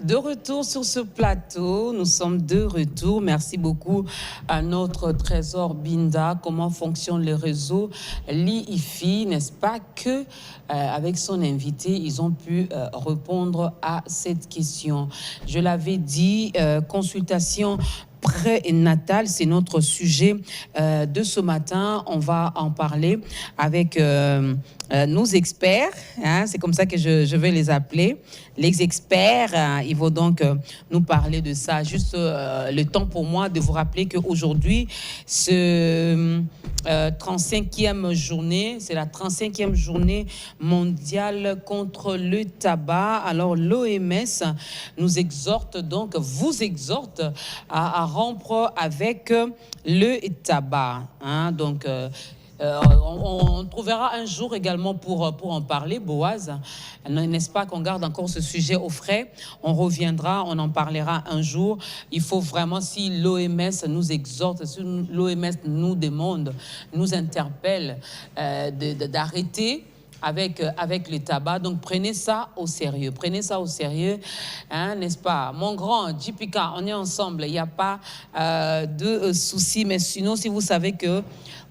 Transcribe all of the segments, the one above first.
De retour sur ce plateau, nous sommes de retour. Merci beaucoup à notre trésor Binda. Comment fonctionnent les réseaux l'IFI, n'est-ce pas que avec son invité, ils ont pu répondre à cette question. Je l'avais dit, consultation prénatale, c'est notre sujet de ce matin. On va en parler avec nos experts, hein, c'est comme ça que je vais les appeler. Les experts, ils vont donc nous parler de ça. Juste le temps pour moi de vous rappeler qu'aujourd'hui, ce 35e journée, c'est la 35e journée mondiale contre le tabac. Alors l'OMS nous exhorte donc, vous exhorte à rompre avec le tabac. Hein, donc, on trouvera un jour également pour en parler, Boaz. N'est-ce pas qu'on garde encore ce sujet au frais? On reviendra, on en parlera un jour. Il faut vraiment, si l'OMS nous exhorte, si l'OMS nous demande, nous interpelle d'arrêter avec le tabac. Donc, prenez ça au sérieux. Prenez ça au sérieux, hein, n'est-ce pas? Mon grand, JPK, on est ensemble. Il n'y a pas de souci. Mais sinon, si vous savez que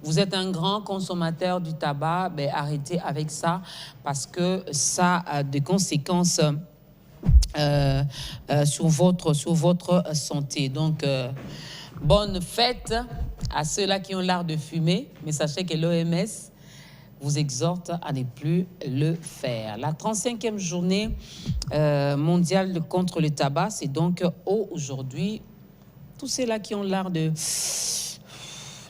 vous êtes un grand consommateur du tabac, ben, arrêtez avec ça parce que ça a des conséquences sur votre santé. Donc, bonne fête à ceux-là qui ont l'art de fumer. Mais sachez que l'OMS vous exhorte à ne plus le faire. La 35e journée mondiale contre le tabac, c'est donc aujourd'hui. Tous ceux-là qui ont l'art de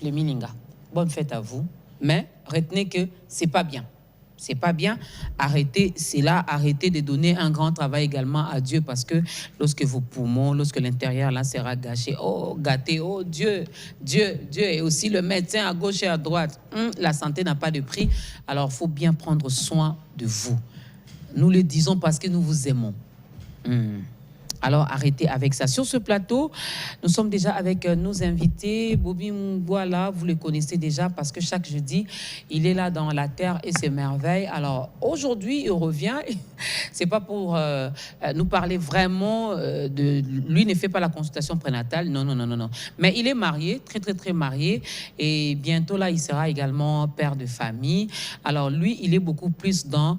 les milinga. Bonne fête à vous. Mais retenez que c'est pas bien. C'est pas bien. Arrêtez, c'est là, arrêtez de donner un grand travail également à Dieu parce que lorsque vos poumons, lorsque l'intérieur là sera gâché, oh, gâté, oh Dieu, et aussi le médecin à gauche et à droite, la santé n'a pas de prix. Alors, il faut bien prendre soin de vous. Nous le disons parce que nous vous aimons. Alors, arrêtez avec ça. Sur ce plateau, nous sommes déjà avec nos invités. Bobby Mungwala, vous le connaissez déjà parce que chaque jeudi, il est là dans la terre et ses merveilles. Alors, aujourd'hui, il revient. C'est pas pour nous parler vraiment de... Lui ne fait pas la consultation prénatale. Non. Mais il est marié, très marié. Et bientôt, là, il sera également père de famille. Alors, lui, il est beaucoup plus dans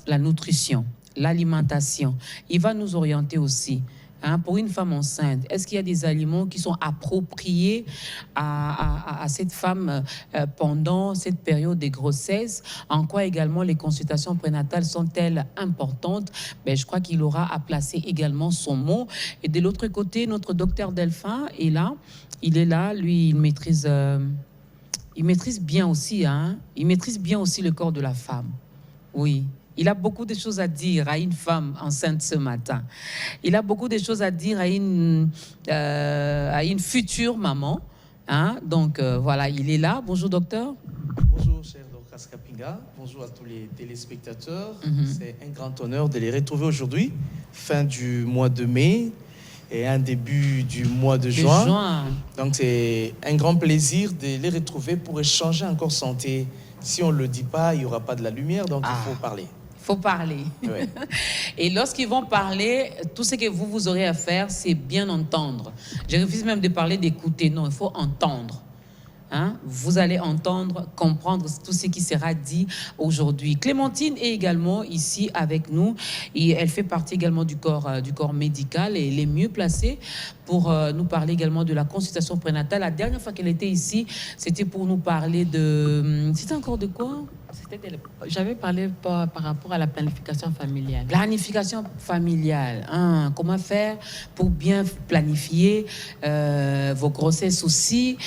la nutrition, l'alimentation. Il va nous orienter aussi. Hein, pour une femme enceinte, est-ce qu'il y a des aliments qui sont appropriés à cette femme pendant cette période de grossesse? En quoi également les consultations prénatales sont-elles importantes? Ben, je crois qu'il aura à placer également son mot. Et de l'autre côté, notre docteur Delphin est là. Il est là, lui, il maîtrise bien aussi. Hein? Il maîtrise bien aussi le corps de la femme. Oui. Il a beaucoup de choses à dire à une femme enceinte ce matin. Il a beaucoup de choses à dire à une future maman. Hein? Donc, voilà, il est là. Bonjour, docteur. Bonjour, cher Dorcas Kapinga. Bonjour à tous les téléspectateurs. C'est un grand honneur de les retrouver aujourd'hui, fin du mois de mai et un début du mois de juin. Donc, c'est un grand plaisir de les retrouver pour échanger encore santé. Si on ne le dit pas, il n'y aura pas de la lumière, donc il faut parler. Il faut parler. Ouais. Et lorsqu'ils vont parler, tout ce que vous aurez à faire, c'est bien entendre. Je refuse même de parler d'écouter. Non, il faut entendre. Hein? Vous allez entendre, comprendre tout ce qui sera dit aujourd'hui. Clémentine est également ici avec nous. Et elle fait partie également du corps médical et elle est mieux placée pour nous parler également de la consultation prénatale. La dernière fois qu'elle était ici, c'était pour nous parler de... C'était encore de quoi? J'avais parlé par rapport à la planification familiale. Planification familiale. Hein? Comment faire pour bien planifier vos grossesses aussi?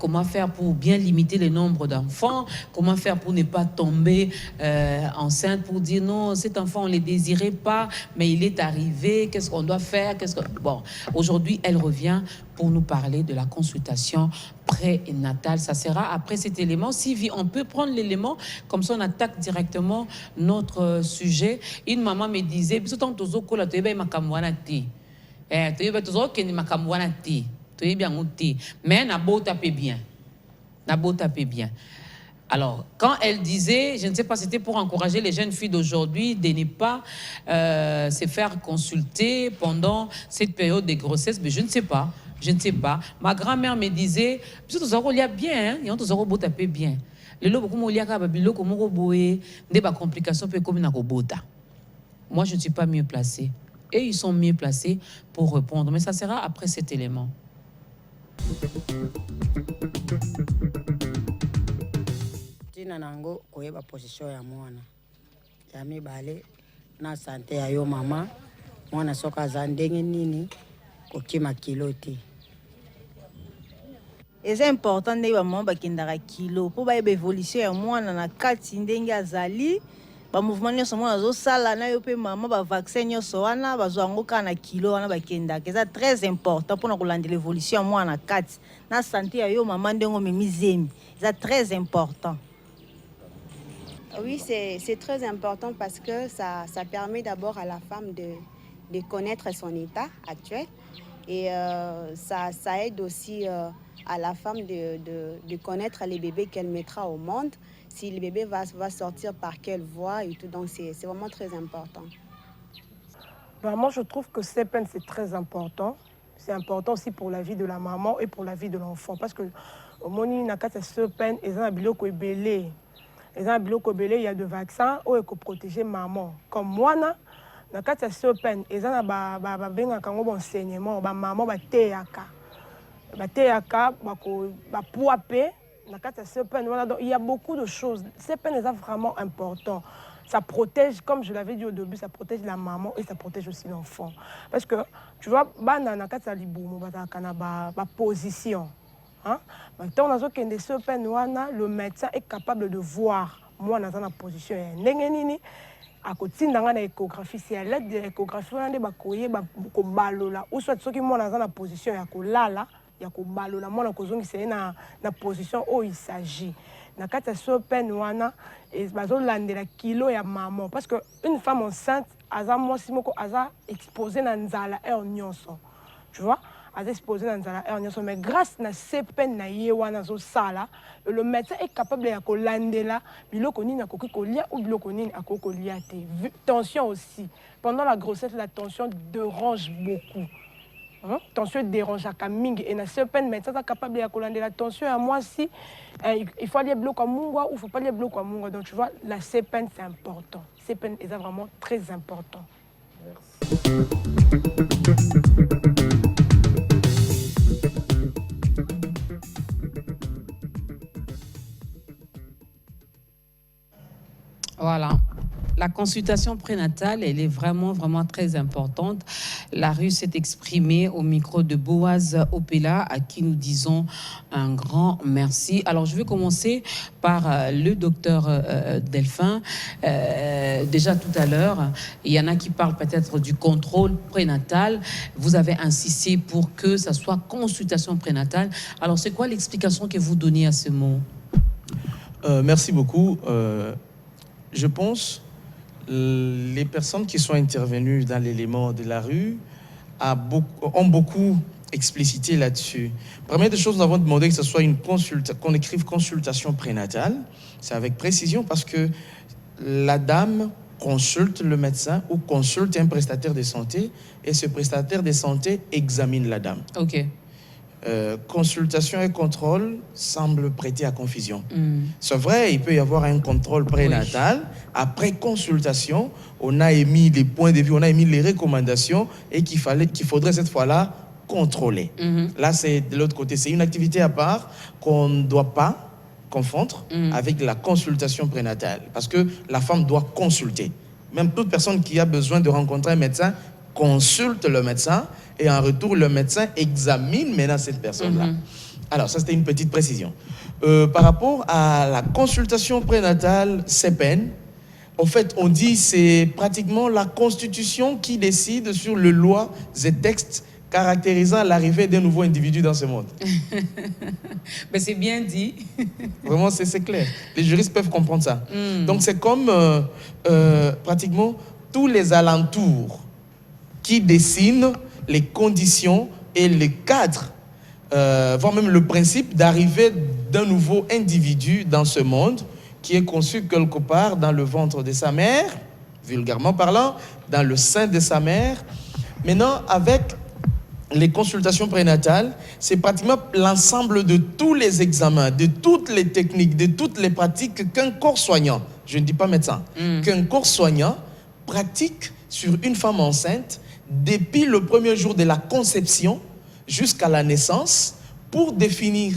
Comment faire pour bien limiter le nombre d'enfants? Comment faire pour ne pas tomber enceinte, pour dire non, cet enfant, on ne le désirait pas, mais il est arrivé. Qu'est-ce qu'on doit faire? Bon, aujourd'hui, elle revient pour nous parler de la consultation prénatale. Ça sera après cet élément. Sylvie, on peut prendre l'élément, comme ça on attaque directement notre sujet. Une maman me disait, mais n'a beau taper bien. Alors, quand elle disait, je ne sais pas, c'était pour encourager les jeunes filles d'aujourd'hui de ne pas se faire consulter pendant cette période de grossesse, mais je ne sais pas. Je ne sais pas. Ma grand-mère me disait, bien, il y a taper bien. Le lobo comme il y a babilo comme roboé, des complications peut comme na robota. Moi, je ne suis pas mieux placée. Et ils sont mieux placés pour répondre. Mais ça sera après cet élément. Tina nango koyeba position ya mwana. Ya mibale na santé ya yo mama. Mwana soka za ndenge nini kokima kilo te. C'est important de maman bakendaka kilo pour ba évolution ya mwana na kati ndenge azali ba mouvement nyonso mwana zo sala na yo pe mama ba vaccin nyonso wana bazwango kana kilo wana bakendaka. C'est très important pour na kolanda l'évolution ya mwana na kati na santé ya yo mama ndengo memizemi. C'est très important. Oui, c'est très important parce que ça permet d'abord à la femme de connaître son état actuel et ça aide aussi à la femme de connaître les bébés qu'elle mettra au monde, si le bébé va sortir par quelle voie et tout. Donc c'est vraiment très important. Ben, moi je trouve que CPN c'est très important. C'est important aussi pour la vie de la maman et pour la vie de l'enfant parce que au moni nakata CPN et un biloko ebele. Il y a des vaccins qui protègent maman. Comme moi, dans le cas de CPN, il y a des enseignements, maman va téaka. Il y a beaucoup de choses. CPN est vraiment important. Ça protège, comme je l'avais dit au début, ça protège la maman et ça protège aussi l'enfant. Parce que, tu vois, dans le cas de position. Maintenant, le médecin est capable de voir moi dans la position à côté de l'échographie. Si à l'aide de l'échographie, on a ou soit ceux qui sont dans la position il y a la position où il s'agit. Dans le cas de la kilo ya maman parce qu'une femme enceinte a exposé dans la air nyonso. Tu vois? Exposé dans la air mais grâce à ces peines le médecin est capable de colandela biloko nini akoki kolia ou biloko nini akoki kolia te. Tension aussi. Pendant la grossesse, la tension dérange beaucoup. Tension dérange à Kaming et na CPN médecin est capable de colandela la tension à moi si il faut aller bloquer à Mungwa ou il faut pas aller bloquer à Mungwa. Donc tu vois, la CPN c'est important. CPN est vraiment très important. Merci. Voilà. La consultation prénatale, elle est vraiment, vraiment très importante. La rue s'est exprimée au micro de Boaz Opela, à qui nous disons un grand merci. Alors, je vais commencer par le docteur Delphin. Déjà tout à l'heure, il y en a qui parlent peut-être du contrôle prénatal. Vous avez insisté pour que ça soit consultation prénatale. Alors, c'est quoi l'explication que vous donnez à ce mot? Merci beaucoup. Je pense que les personnes qui sont intervenues dans l'élément de la rue ont beaucoup explicité là-dessus. Première des choses, nous avons demandé que ce soit qu'on écrive consultation prénatale. C'est avec précision parce que la dame consulte le médecin ou consulte un prestataire de santé et ce prestataire de santé examine la dame. Ok. Consultation et contrôle semblent prêter à confusion. C'est vrai, il peut y avoir un contrôle prénatal. Oui. Après consultation, on a émis les points de vue, on a émis les recommandations et qu'il faudrait cette fois-là contrôler. Là, c'est de l'autre côté. C'est une activité à part qu'on ne doit pas confondre avec la consultation prénatale. Parce que la femme doit consulter. Même toute personne qui a besoin de rencontrer un médecin consulte le médecin et en retour, le médecin examine maintenant cette personne-là. Alors, ça, c'était une petite précision. Par rapport à la consultation prénatale CPN, en fait, on dit que c'est pratiquement la Constitution qui décide sur les lois et textes caractérisant l'arrivée d'un nouveau individu dans ce monde. Mais c'est bien dit. Vraiment, c'est clair. Les juristes peuvent comprendre ça. Donc, c'est comme pratiquement tous les alentours qui dessinent les conditions et les cadres, voire même le principe d'arrivée d'un nouveau individu dans ce monde qui est conçu quelque part dans le ventre de sa mère, vulgairement parlant, dans le sein de sa mère. Maintenant, avec les consultations prénatales, c'est pratiquement l'ensemble de tous les examens, de toutes les techniques, de toutes les pratiques qu'un corps soignant, je ne dis pas médecin, qu'un corps soignant pratique sur une femme enceinte depuis le premier jour de la conception jusqu'à la naissance pour définir,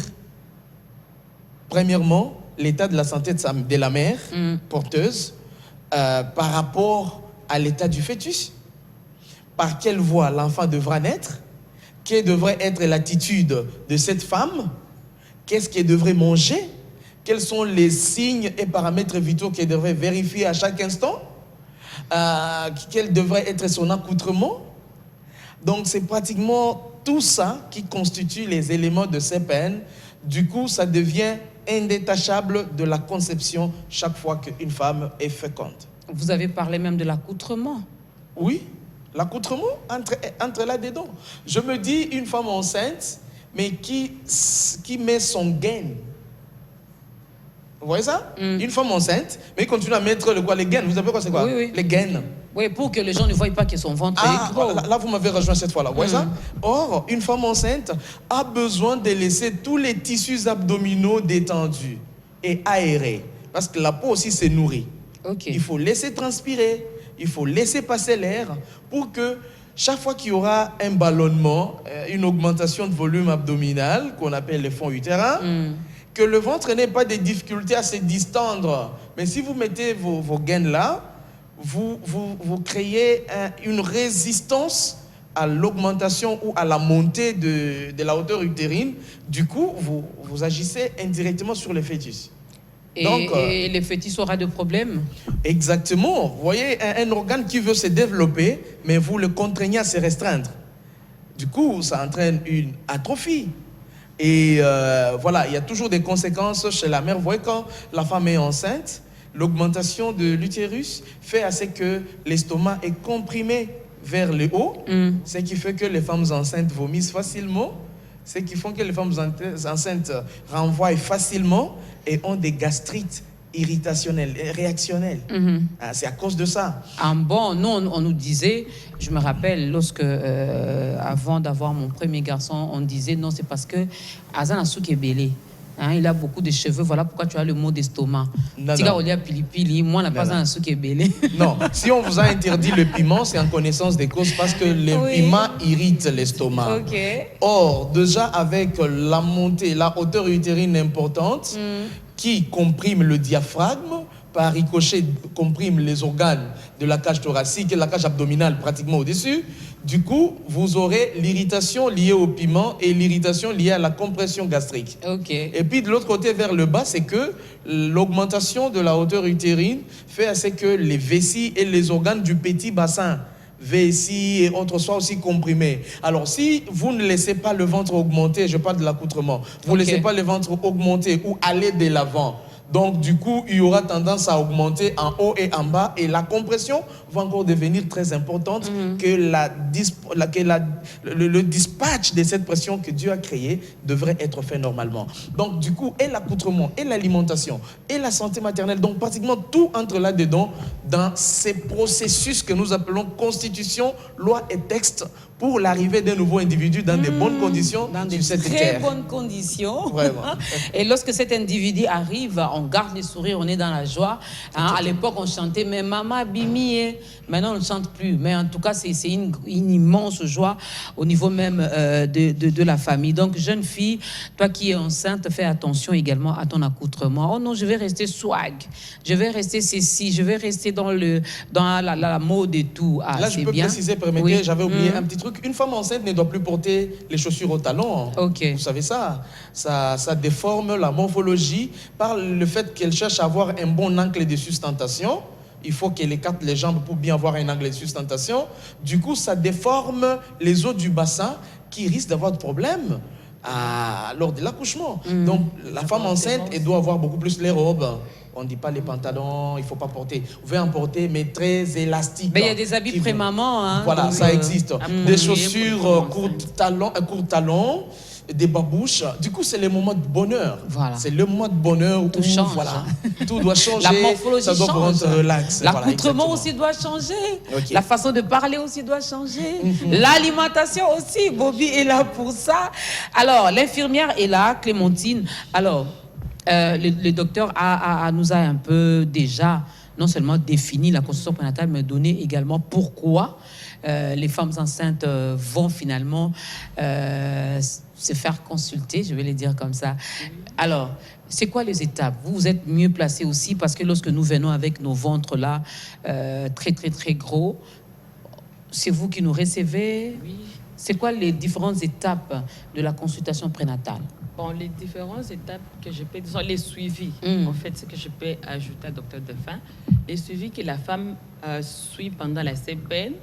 premièrement, l'état de la santé de la mère porteuse par rapport à l'état du fœtus, par quelle voie l'enfant devra naître, quelle devrait être l'attitude de cette femme, qu'est-ce qu'elle devrait manger, quels sont les signes et paramètres vitaux qu'elle devrait vérifier à chaque instant, quel devrait être son accoutrement. Donc c'est pratiquement tout ça qui constitue les éléments de CPN. Du coup, ça devient indétachable de la conception chaque fois qu'une femme est féconde. Vous avez parlé même de l'accoutrement. Oui, l'accoutrement entre là-dedans. Je me dis, une femme enceinte, mais qui met son gain. Vous voyez ça? Une femme enceinte, mais il continue à mettre les gaines. Vous savez quoi c'est quoi? Oui. Les gaines. Oui, pour que les gens ne voient pas que son ventre est gros. Là, vous m'avez rejoint cette fois-là. Vous voyez ça? Or, une femme enceinte a besoin de laisser tous les tissus abdominaux détendus et aérés. Parce que la peau aussi se nourrit. Okay. Il faut laisser transpirer, il faut laisser passer l'air pour que chaque fois qu'il y aura un ballonnement, une augmentation de volume abdominal, qu'on appelle les fonds utérins, que le ventre n'ait pas de difficultés à se distendre. Mais si vous mettez vos gaines là, vous créez une résistance à l'augmentation ou à la montée de la hauteur utérine. Du coup, vous agissez indirectement sur le fœtus. Et le fœtus aura de problèmes? Exactement. Vous voyez, un organe qui veut se développer, mais vous le contraignez à se restreindre. Du coup, ça entraîne une atrophie. Et voilà, il y a toujours des conséquences chez la mère. Vous voyez, quand la femme est enceinte, l'augmentation de l'utérus fait à ce que l'estomac est comprimé vers le haut, ce qui fait que les femmes enceintes vomissent facilement, ce qui fait que les femmes enceintes renvoient facilement et ont des gastrites irritationnelles, réactionnelles. C'est à cause de ça. Bon, nous, on nous disait, je me rappelle, lorsque, avant d'avoir mon premier garçon, on disait, non, c'est parce que Azan Asouk est belé. Il a beaucoup de cheveux, voilà pourquoi tu as le mot d'estomac. Moi, on n'a pas un souk belé. Non, si on vous a interdit le piment, c'est en connaissance des causes parce que le piment irrite l'estomac. Or, déjà avec la montée, la hauteur utérine importante qui comprime le diaphragme, par ricochet comprime les organes de la cage thoracique et la cage abdominale pratiquement au-dessus. Du coup, vous aurez l'irritation liée au piment et l'irritation liée à la compression gastrique. Et puis de l'autre côté, vers le bas, c'est que l'augmentation de la hauteur utérine fait à ce que les vessies et les organes du petit bassin, vessie et autres, soient aussi comprimés. Alors, si vous ne laissez pas le ventre augmenter, je parle de l'accoutrement, vous ne laissez pas le ventre augmenter ou aller de l'avant, donc, du coup, il y aura tendance à augmenter en haut et en bas. Et la compression va encore devenir très importante que le dispatch de cette pression que Dieu a créée devrait être fait normalement. Donc, du coup, et l'accoutrement, et l'alimentation, et la santé maternelle, donc pratiquement tout entre là-dedans dans ces processus que nous appelons constitution, loi et texte pour l'arrivée d'un nouveau individu dans de bonnes conditions. Dans de très bonnes conditions. Vraiment. Et lorsque cet individu arrive, on garde les sourires, on est dans la joie. À l'époque, on chantait « Mais maman Bimi ». Maintenant, on ne chante plus. Mais en tout cas, c'est une immense joie au niveau même de la famille. Donc, jeune fille, toi qui es enceinte, fais attention également à ton accoutrement. Oh non, je vais rester swag. Je vais rester ceci. Je vais rester dans la mode et tout. Là, je peux préciser, permettez, j'avais oublié un petit truc. Une femme enceinte ne doit plus porter les chaussures au talon. Vous savez ça? Ça déforme la morphologie par le fait qu'elle cherche à avoir un bon angle de sustentation. Il faut qu'elle écarte les jambes pour bien avoir un angle de sustentation. Du coup, ça déforme les os du bassin qui risquent d'avoir de problèmes lors de l'accouchement. Donc, la femme enceinte, elle doit avoir beaucoup plus les robes. On ne dit pas les pantalons, il ne faut pas porter. Vous pouvez en porter, mais très élastiques. Mais il y a des habits pré-maman. Voilà, ça existe. Des chaussures court talons, des babouches. Du coup, c'est le moment de bonheur. Voilà. C'est le moment de bonheur où tout change. voilà, tout doit changer. La morphologie ça doit change. vous rendre relax. L'accoutrement voilà, aussi doit changer. Okay. La façon de parler aussi doit changer. L'alimentation aussi. Bobby est là pour ça. Alors, l'infirmière est là, Clémentine. Alors, le docteur nous a un peu déjà non seulement défini la constitution prénatale, mais donné également pourquoi les femmes enceintes vont finalement se faire consulter, je vais les dire comme ça. Alors, c'est quoi les étapes? Vous êtes mieux placés aussi parce que lorsque nous venons avec nos ventres là, très très très gros, c'est vous qui nous recevez. Oui. C'est quoi les différentes étapes de la consultation prénatale? Bon, les différentes étapes que je peux, disons, les suivis, en fait, ce que je peux ajouter à Dr. Delphin, les suivis que la femme suit pendant la CPN.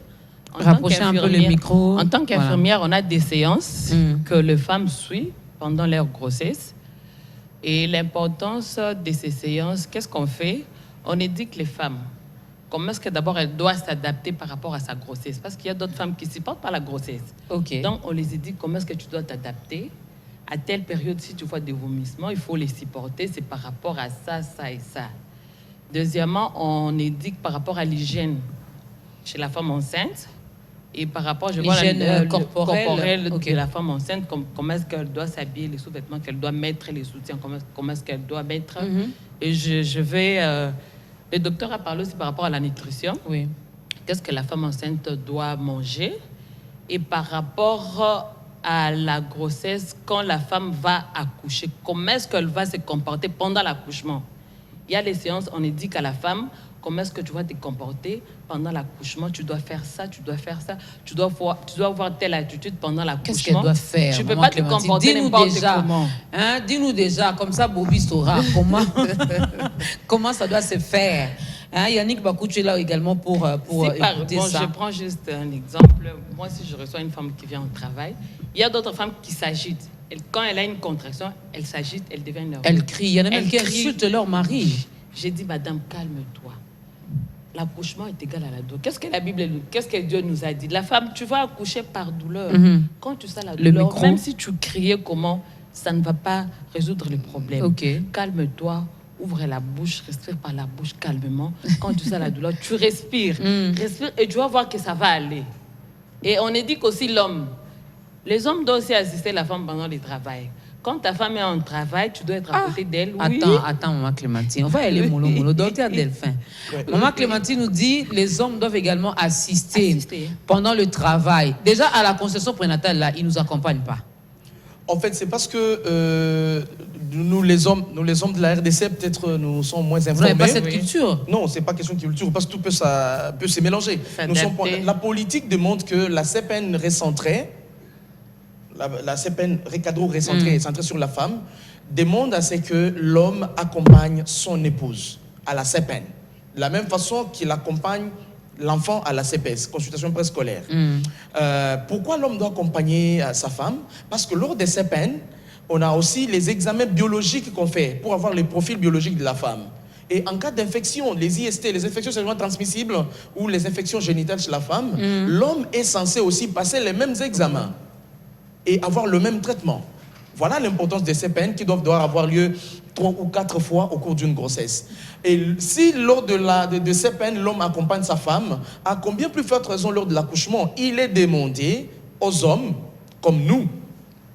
Rapprochez un peu le micro. En tant qu'infirmière, on a des séances que les femmes suivent pendant leur grossesse. Et l'importance de ces séances, qu'est-ce qu'on fait? On éduque les femmes. Comment est-ce que d'abord elle doit s'adapter par rapport à sa grossesse? Parce qu'il y a d'autres femmes qui ne supportent pas la grossesse. Okay. Donc, on les éduque comment est-ce que tu dois t'adapter. À telle période, si tu vois des vomissements, il faut les supporter. C'est par rapport à ça, ça et ça. Deuxièmement, on éduque par rapport à l'hygiène chez la femme enceinte. Et par rapport, je vois l'hygiène corporelle de la femme enceinte, comment est-ce qu'elle doit s'habiller, les sous-vêtements qu'elle doit mettre, les soutiens, comment est-ce qu'elle doit mettre. Et je vais... le docteur a parlé aussi par rapport à la nutrition. Oui. Qu'est-ce que la femme enceinte doit manger? Et par rapport à la grossesse, quand la femme va accoucher, comment est-ce qu'elle va se comporter pendant l'accouchement? Il y a les séances, on éduque à la femme, comment est-ce que tu vas te comporter pendant l'accouchement? Tu dois faire ça, tu dois faire ça, tu dois avoir telle attitude pendant l'accouchement. Qu'est-ce qu'elle doit faire? Tu ne peux pas te comporter n'importe comment. Hein, dis-nous déjà, comme ça Bobby saura comment ça doit se faire. Hein, Yannick Bakou, tu es là également pour écouter ça. Je prends juste un exemple. Moi, si je reçois une femme qui vient au travail, il y a d'autres femmes qui s'agitent. Quand elle a une contraction, elle s'agite, elle devient nerveuse. Elle crie. Il y en a même qui insultent leur mari. J'ai dit, madame, calme-toi. L'accouchement est égal à la douleur. Qu'est-ce que la Bible, qu'est-ce que Dieu nous a dit? La femme, tu vas accoucher par douleur. Quand tu sens la douleur, même si tu criais comment, ça ne va pas résoudre le problème. Okay. Calme-toi, ouvre la bouche, respire par la bouche calmement. Quand tu sens la douleur, tu respires. Respire et tu vas voir que ça va aller. Et on éduque aussi l'homme. Les hommes doivent aussi assister la femme pendant le travail. Quand ta femme est en travail, tu dois être à côté d'elle. Oui. Attends, Maman Clémentine. On va aller mollo. Docteur Delphin. Maman Clémentine nous dit les hommes doivent également assister pendant le travail. Déjà, à la conception prénatale, là, ils ne nous accompagnent pas. En fait, c'est parce que nous, les hommes de la RDC, peut-être nous sommes moins informés. Vous n'avez pas cette culture? Non, ce n'est pas question de culture, parce que tout peut se mélanger. La politique demande que la CPN recentrée, la CPN recadro recentrée, centrée sur la femme, demande à ce que l'homme accompagne son épouse à la CPN. De la même façon qu'il accompagne l'enfant à la CPS, consultation préscolaire. Pourquoi l'homme doit accompagner sa femme? Parce que lors des CPN, on a aussi les examens biologiques qu'on fait pour avoir le profil biologique de la femme. Et en cas d'infection, les IST, les infections sexuellement transmissibles ou les infections génitales chez la femme, l'homme est censé aussi passer les mêmes examens et avoir le même traitement. Voilà l'importance des CPN qui doivent avoir lieu 3 ou 4 fois au cours d'une grossesse. Et si lors de CPN, l'homme accompagne sa femme, à combien plus forte raison lors de l'accouchement, il est demandé aux hommes, comme nous,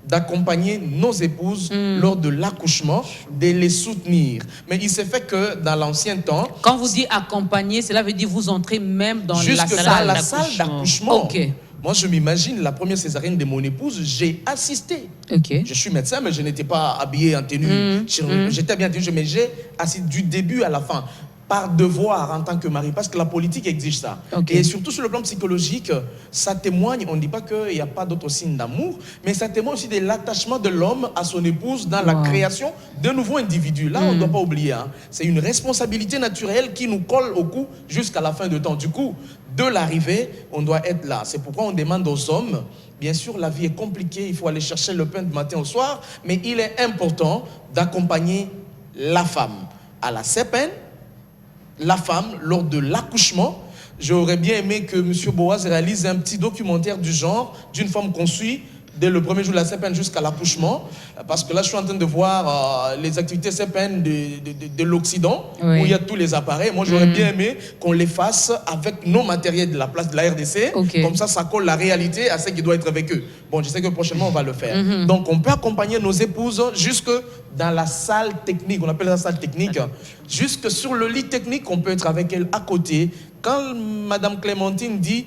d'accompagner nos épouses lors de l'accouchement, de les soutenir. Mais il s'est fait que dans l'ancien temps... Quand vous dites accompagner, cela veut dire vous entrez même dans la salle d'accouchement. Okay. Moi, je m'imagine la première césarienne de mon épouse, j'ai assisté. Okay. Je suis médecin, mais je n'étais pas habillé en tenue. J'étais bien en tenue, mais j'ai assisté du début à la fin, par devoir en tant que mari, parce que la politique exige ça. Okay. Et surtout sur le plan psychologique, ça témoigne, on ne dit pas qu'il n'y a pas d'autres signes d'amour, mais ça témoigne aussi de l'attachement de l'homme à son épouse dans la création d'un nouveau individu. Là, on ne doit pas oublier. Hein. C'est une responsabilité naturelle qui nous colle au cou jusqu'à la fin de temps. Du coup, de l'arrivée, on doit être là. C'est pourquoi on demande aux hommes, bien sûr, la vie est compliquée, il faut aller chercher le pain du matin au soir, mais il est important d'accompagner la femme à la CPN, la femme lors de l'accouchement. J'aurais bien aimé que M. Boaz réalise un petit documentaire du genre, d'une femme qu'on suit dès le premier jour de la CPN jusqu'à l'accouchement, parce que là, je suis en train de voir les activités CPN de l'Occident, où il y a tous les appareils. Moi, j'aurais bien aimé qu'on les fasse avec nos matériels de la place de la RDC. Comme ça colle la réalité à ce qui doit être avec eux. Bon, je sais que prochainement, on va le faire. Donc, on peut accompagner nos épouses jusque dans la salle technique. On appelle ça salle technique. Jusque sur le lit technique, on peut être avec elle à côté. Quand Madame Clémentine dit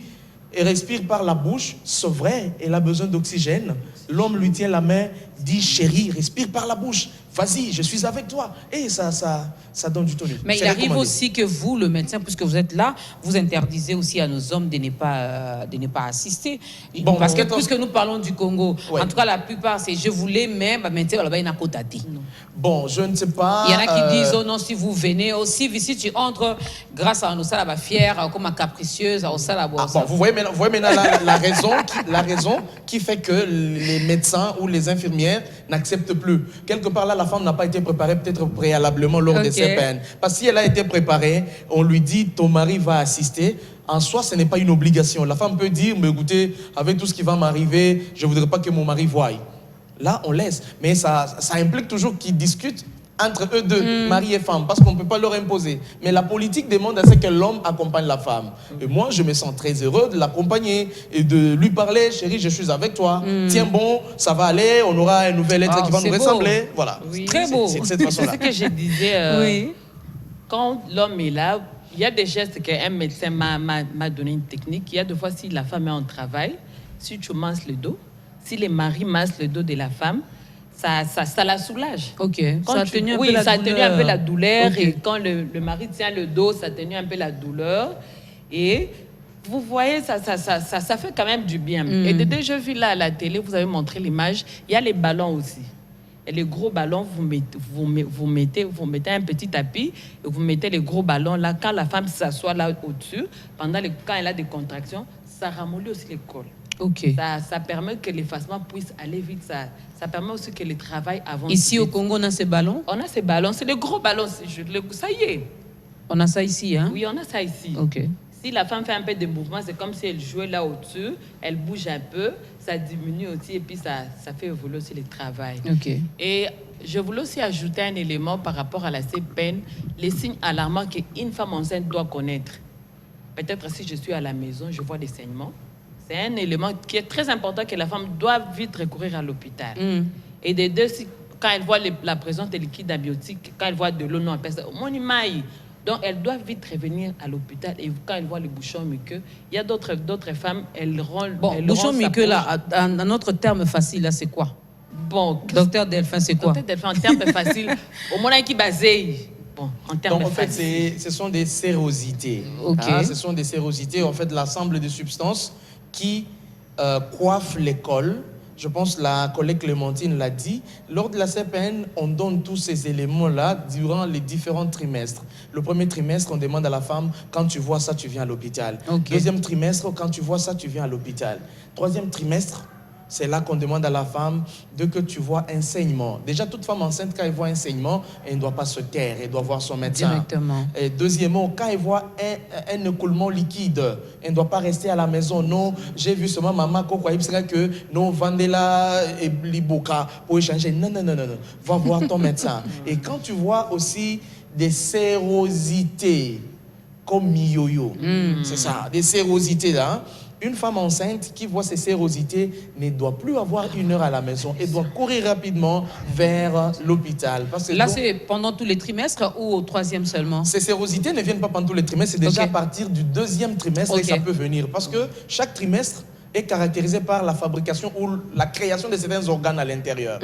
et respire par la bouche, c'est vrai, elle a besoin d'oxygène. L'homme lui tient la main, dit chérie, respire par la bouche. Vas-y, je suis avec toi. Et ça donne du tonus. Mais il arrive aussi que vous, le médecin, puisque vous êtes là, vous interdisez aussi à nos hommes de ne pas assister. Bon, parce que puisque nous parlons du Congo, en tout cas, la plupart, c'est je voulais, mais maintenant, là-bas, il y a un bon, je ne sais pas. Il y en a qui disent, oh non, si vous venez, aussi, si tu entres, grâce à nos salles fière, comme à capricieuse, à salles bon, vous voyez maintenant la raison qui fait que les médecins ou les infirmières n'acceptent plus. Quelque part là, la femme n'a pas été préparée peut-être préalablement lors de ses peines. Parce que si elle a été préparée, on lui dit ton mari va assister. En soi, ce n'est pas une obligation. La femme peut dire, mais écoutez, avec tout ce qui va m'arriver, je ne voudrais pas que mon mari voie. Là, on laisse. Mais ça implique toujours qu'ils discutent entre eux deux, mari et femme, parce qu'on ne peut pas leur imposer. Mais la politique demande à ce que l'homme accompagne la femme. Et moi, je me sens très heureux de l'accompagner et de lui parler, chérie, je suis avec toi. Tiens bon, ça va aller, on aura un nouvel être qui va nous ressembler. Beau. Voilà. Oui. Très beau. C'est cette façon-là. C'est ce que je disais. Quand l'homme est là, il y a des gestes qu'un médecin m'a donné une technique. Il y a des fois, si la femme est en travail, si tu masses le dos, si les maris massent le dos de la femme, ça la soulage. Ok. Quand ça atténue un peu la douleur. Et quand le mari tient le dos, ça atténue un peu la douleur. Et vous voyez, ça fait quand même du bien. Et dès je vis là à la télé, vous avez montré l'image, il y a les ballons aussi. Et les gros ballons, vous mettez un petit tapis et vous mettez les gros ballons là. Quand la femme s'assoit là au-dessus, quand elle a des contractions, ça ramollit aussi les cols. Okay. Ça permet que l'effacement puisse aller vite. Ça permet aussi que le travail avance. Ici vite. au Congo, on a ces ballons? On a ces ballons. C'est les gros ballons. Ça y est. On a ça ici, hein? Oui, on a ça ici. Ok. Si la femme fait un peu de mouvement, c'est comme si elle jouait là au-dessus. Elle bouge un peu. Ça diminue aussi et puis ça fait évoluer aussi le travail. Ok. Et je voulais aussi ajouter un élément par rapport à la CPN. Les signes alarmants qu'une femme enceinte doit connaître. Peut-être si je suis à la maison, je vois des saignements. C'est un élément qui est très important que la femme doit vite recourir à l'hôpital. Et des deux, quand elle voit la présence de liquides amniotiques, quand elle voit de l'eau, non, elle pense mon imaï. Donc, elle doit vite revenir à l'hôpital. Et quand elle voit les bouchons muqueux, il y a d'autres femmes, elles rendent. Bon, bouchons muqueux, là, un autre terme facile, là, c'est quoi? Bon. Docteur Delphin, c'est quoi? Docteur Delphin, en terme facile, au moins, qui basé. Bon, en termes Donc, en fait, ce sont des sérosités. Ok. Ce sont des sérosités, en fait, l'ensemble de substances qui coiffent les cols. Je pense que la collègue Clémentine l'a dit. Lors de la CPN, on donne tous ces éléments-là durant les différents trimestres. Le premier trimestre, on demande à la femme, quand tu vois ça, tu viens à l'hôpital. Okay. Deuxième trimestre, quand tu vois ça, tu viens à l'hôpital. Troisième trimestre, c'est là qu'on demande à la femme de que tu vois un saignement. Déjà, toute femme enceinte, quand elle voit un saignement, elle ne doit pas se taire, elle doit voir son médecin. Directement. Et deuxièmement, quand elle voit un écoulement liquide, elle ne doit pas rester à la maison. Non, j'ai vu seulement maman que non, Vandela et Liboka pour échanger. Non. Va voir ton médecin. Et quand tu vois aussi des sérosités comme Miyoyo, c'est ça, des sérosités là. Une femme enceinte qui voit ces sérosités ne doit plus avoir 1 heure à la maison. Elle doit courir rapidement vers l'hôpital. Là, c'est pendant tous les trimestres ou au 3e seulement? Ces sérosités ne viennent pas pendant tous les trimestres. C'est déjà à partir du 2e trimestre que ça peut venir. Parce que chaque trimestre est caractérisé par la fabrication ou la création de certains organes à l'intérieur.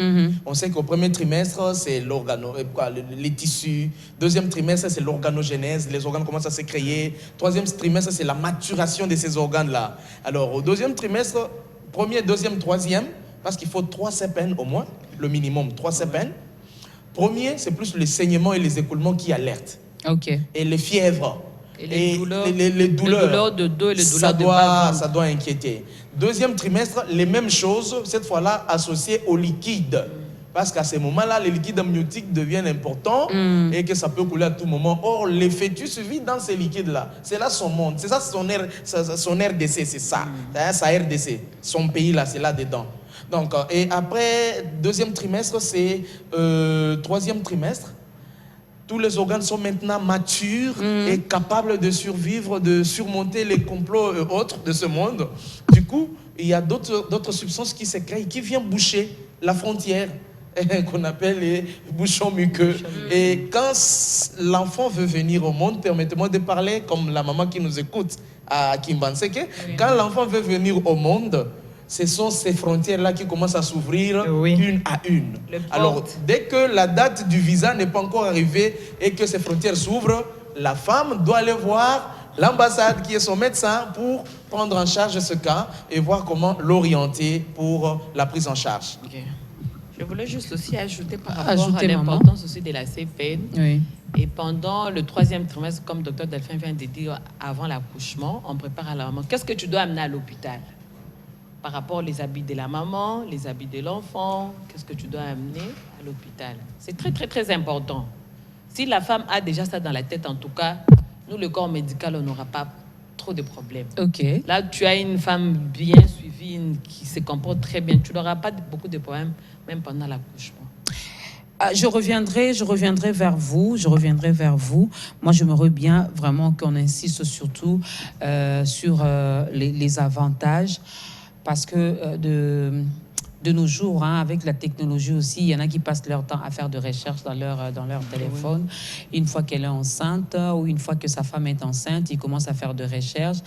On sait qu'au 1er trimestre, c'est les tissus. 2e trimestre, c'est l'organogénèse. Les organes commencent à se créer. 3e trimestre, c'est la maturation de ces organes-là. Alors, au 2e trimestre, 1er, 2e, 3e, parce qu'il faut 3 CPN au moins, le minimum 3 CPN. Premier, c'est plus les saignements et les écoulements qui alertent. Okay. Et les fièvres. Et les douleurs, les douleurs de dos et les douleurs de bas. Ça doit inquiéter. 2e trimestre, les mêmes choses, cette fois-là associées au liquide. Parce qu'à ce moment-là, les liquides amniotiques deviennent importants et que ça peut couler à tout moment. Or, le fœtus vit dans ces liquides-là. C'est là son monde. C'est ça son RDC, c'est ça. Sa RDC. Son pays, là, c'est là-dedans. Donc, et après, deuxième trimestre, c'est troisième trimestre. Tous les organes sont maintenant matures et capables de survivre, de surmonter les complots autres de ce monde. Du coup, il y a d'autres substances qui se créent, qui viennent boucher la frontière qu'on appelle les bouchons muqueux. Et quand l'enfant veut venir au monde, permettez-moi de parler comme la maman qui nous écoute à Kimbanseke. Quand l'enfant veut venir au monde, ce sont ces frontières-là qui commencent à s'ouvrir une à une. Alors, dès que la date du visa n'est pas encore arrivée et que ces frontières s'ouvrent, la femme doit aller voir l'ambassade qui est son médecin pour prendre en charge ce cas et voir comment l'orienter pour la prise en charge. Okay. Je voulais juste aussi ajouter par rapport à l'importance aussi de la CPN. Oui. Et pendant le troisième trimestre, comme Dr Delphine vient de dire, avant l'accouchement, on prépare à la maman. Qu'est-ce que tu dois amener à l'hôpital? Par rapport aux habits de la maman, les habits de l'enfant, qu'est-ce que tu dois amener à l'hôpital? C'est très, très, très important. Si la femme a déjà ça dans la tête, en tout cas, nous, le corps médical, on n'aura pas trop de problèmes. Ok. Là, tu as une femme bien suivie, qui se comporte très bien. Tu n'auras pas beaucoup de problèmes, même pendant l'accouchement. Je reviendrai vers vous. Moi, j'aimerais bien vraiment qu'on insiste surtout sur les avantages. Parce que de nos jours, avec la technologie aussi, il y en a qui passent leur temps à faire de recherches dans leur téléphone. Oui. Une fois qu'elle est enceinte ou une fois que sa femme est enceinte, ils commencent à faire de recherches.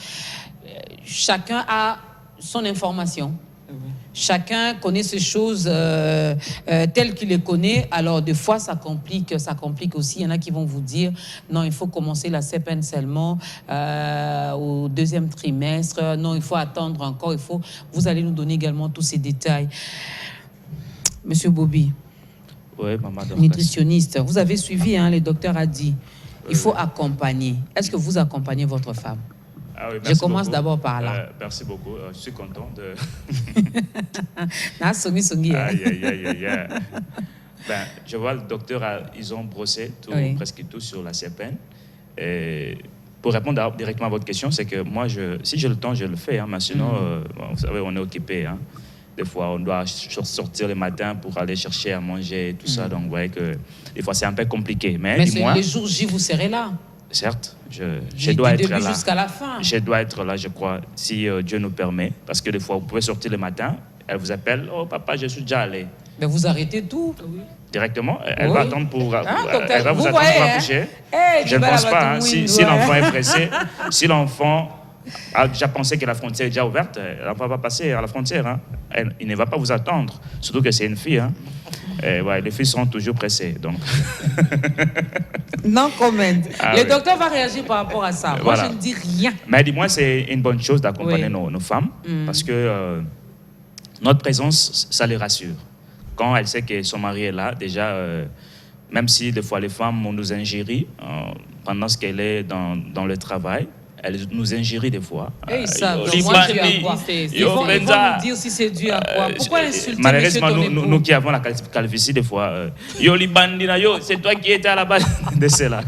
Chacun a son information. Chacun connaît ces choses telles qu'il les connaît. Alors, des fois, ça complique aussi. Il y en a qui vont vous dire, non, il faut commencer la CPN seulement au deuxième trimestre. Non, il faut attendre encore. Vous allez nous donner également tous ces détails. Monsieur Bobby, oui, maman nutritionniste, vous avez suivi, le docteur a dit, il faut accompagner. Est-ce que vous accompagnez votre femme? Ah oui, je commence d'abord par là. Merci beaucoup. Je suis content de... je vois le docteur, ils ont brossé presque tout sur la CPN. Et pour répondre directement à votre question, c'est que moi, si j'ai le temps, je le fais. Mais sinon, vous savez, on est occupé. Des fois, on doit sortir le matin pour aller chercher à manger et tout ça. Donc, vous voyez que des fois, c'est un peu compliqué. Mais dis-moi, les jours J, vous serez là. Certes, je dois être là. Jusqu'à la fin. Je dois être là, je crois, si Dieu nous permet. Parce que des fois, vous pouvez sortir le matin, elle vous appelle, oh papa, je suis déjà allé. Mais vous arrêtez tout. Directement, elle va attendre pour, elle va vous attendre pour accoucher. Je ne pense pas, si l'enfant est pressé, si l'enfant a déjà pensé que la frontière est déjà ouverte, l'enfant va passer à la frontière. Il ne va pas vous attendre, surtout que c'est une fille. Les filles sont toujours pressées. Donc. Non comment. Le docteur va réagir par rapport à ça. Moi, je ne dis rien. Mais dis-moi, c'est une bonne chose d'accompagner nos femmes parce que notre présence, ça les rassure. Quand elle sait que son mari est là, déjà, même si des fois les femmes nous ingérient pendant ce qu'elle est dans le travail, elle nous injurie des fois. Et ça, moi, ils vont nous dire si c'est dû à quoi. Pourquoi insulter malheureusement, nous qui avons la calvitie, des fois, yo li bandina, yo, c'est toi qui étais à la base de cela.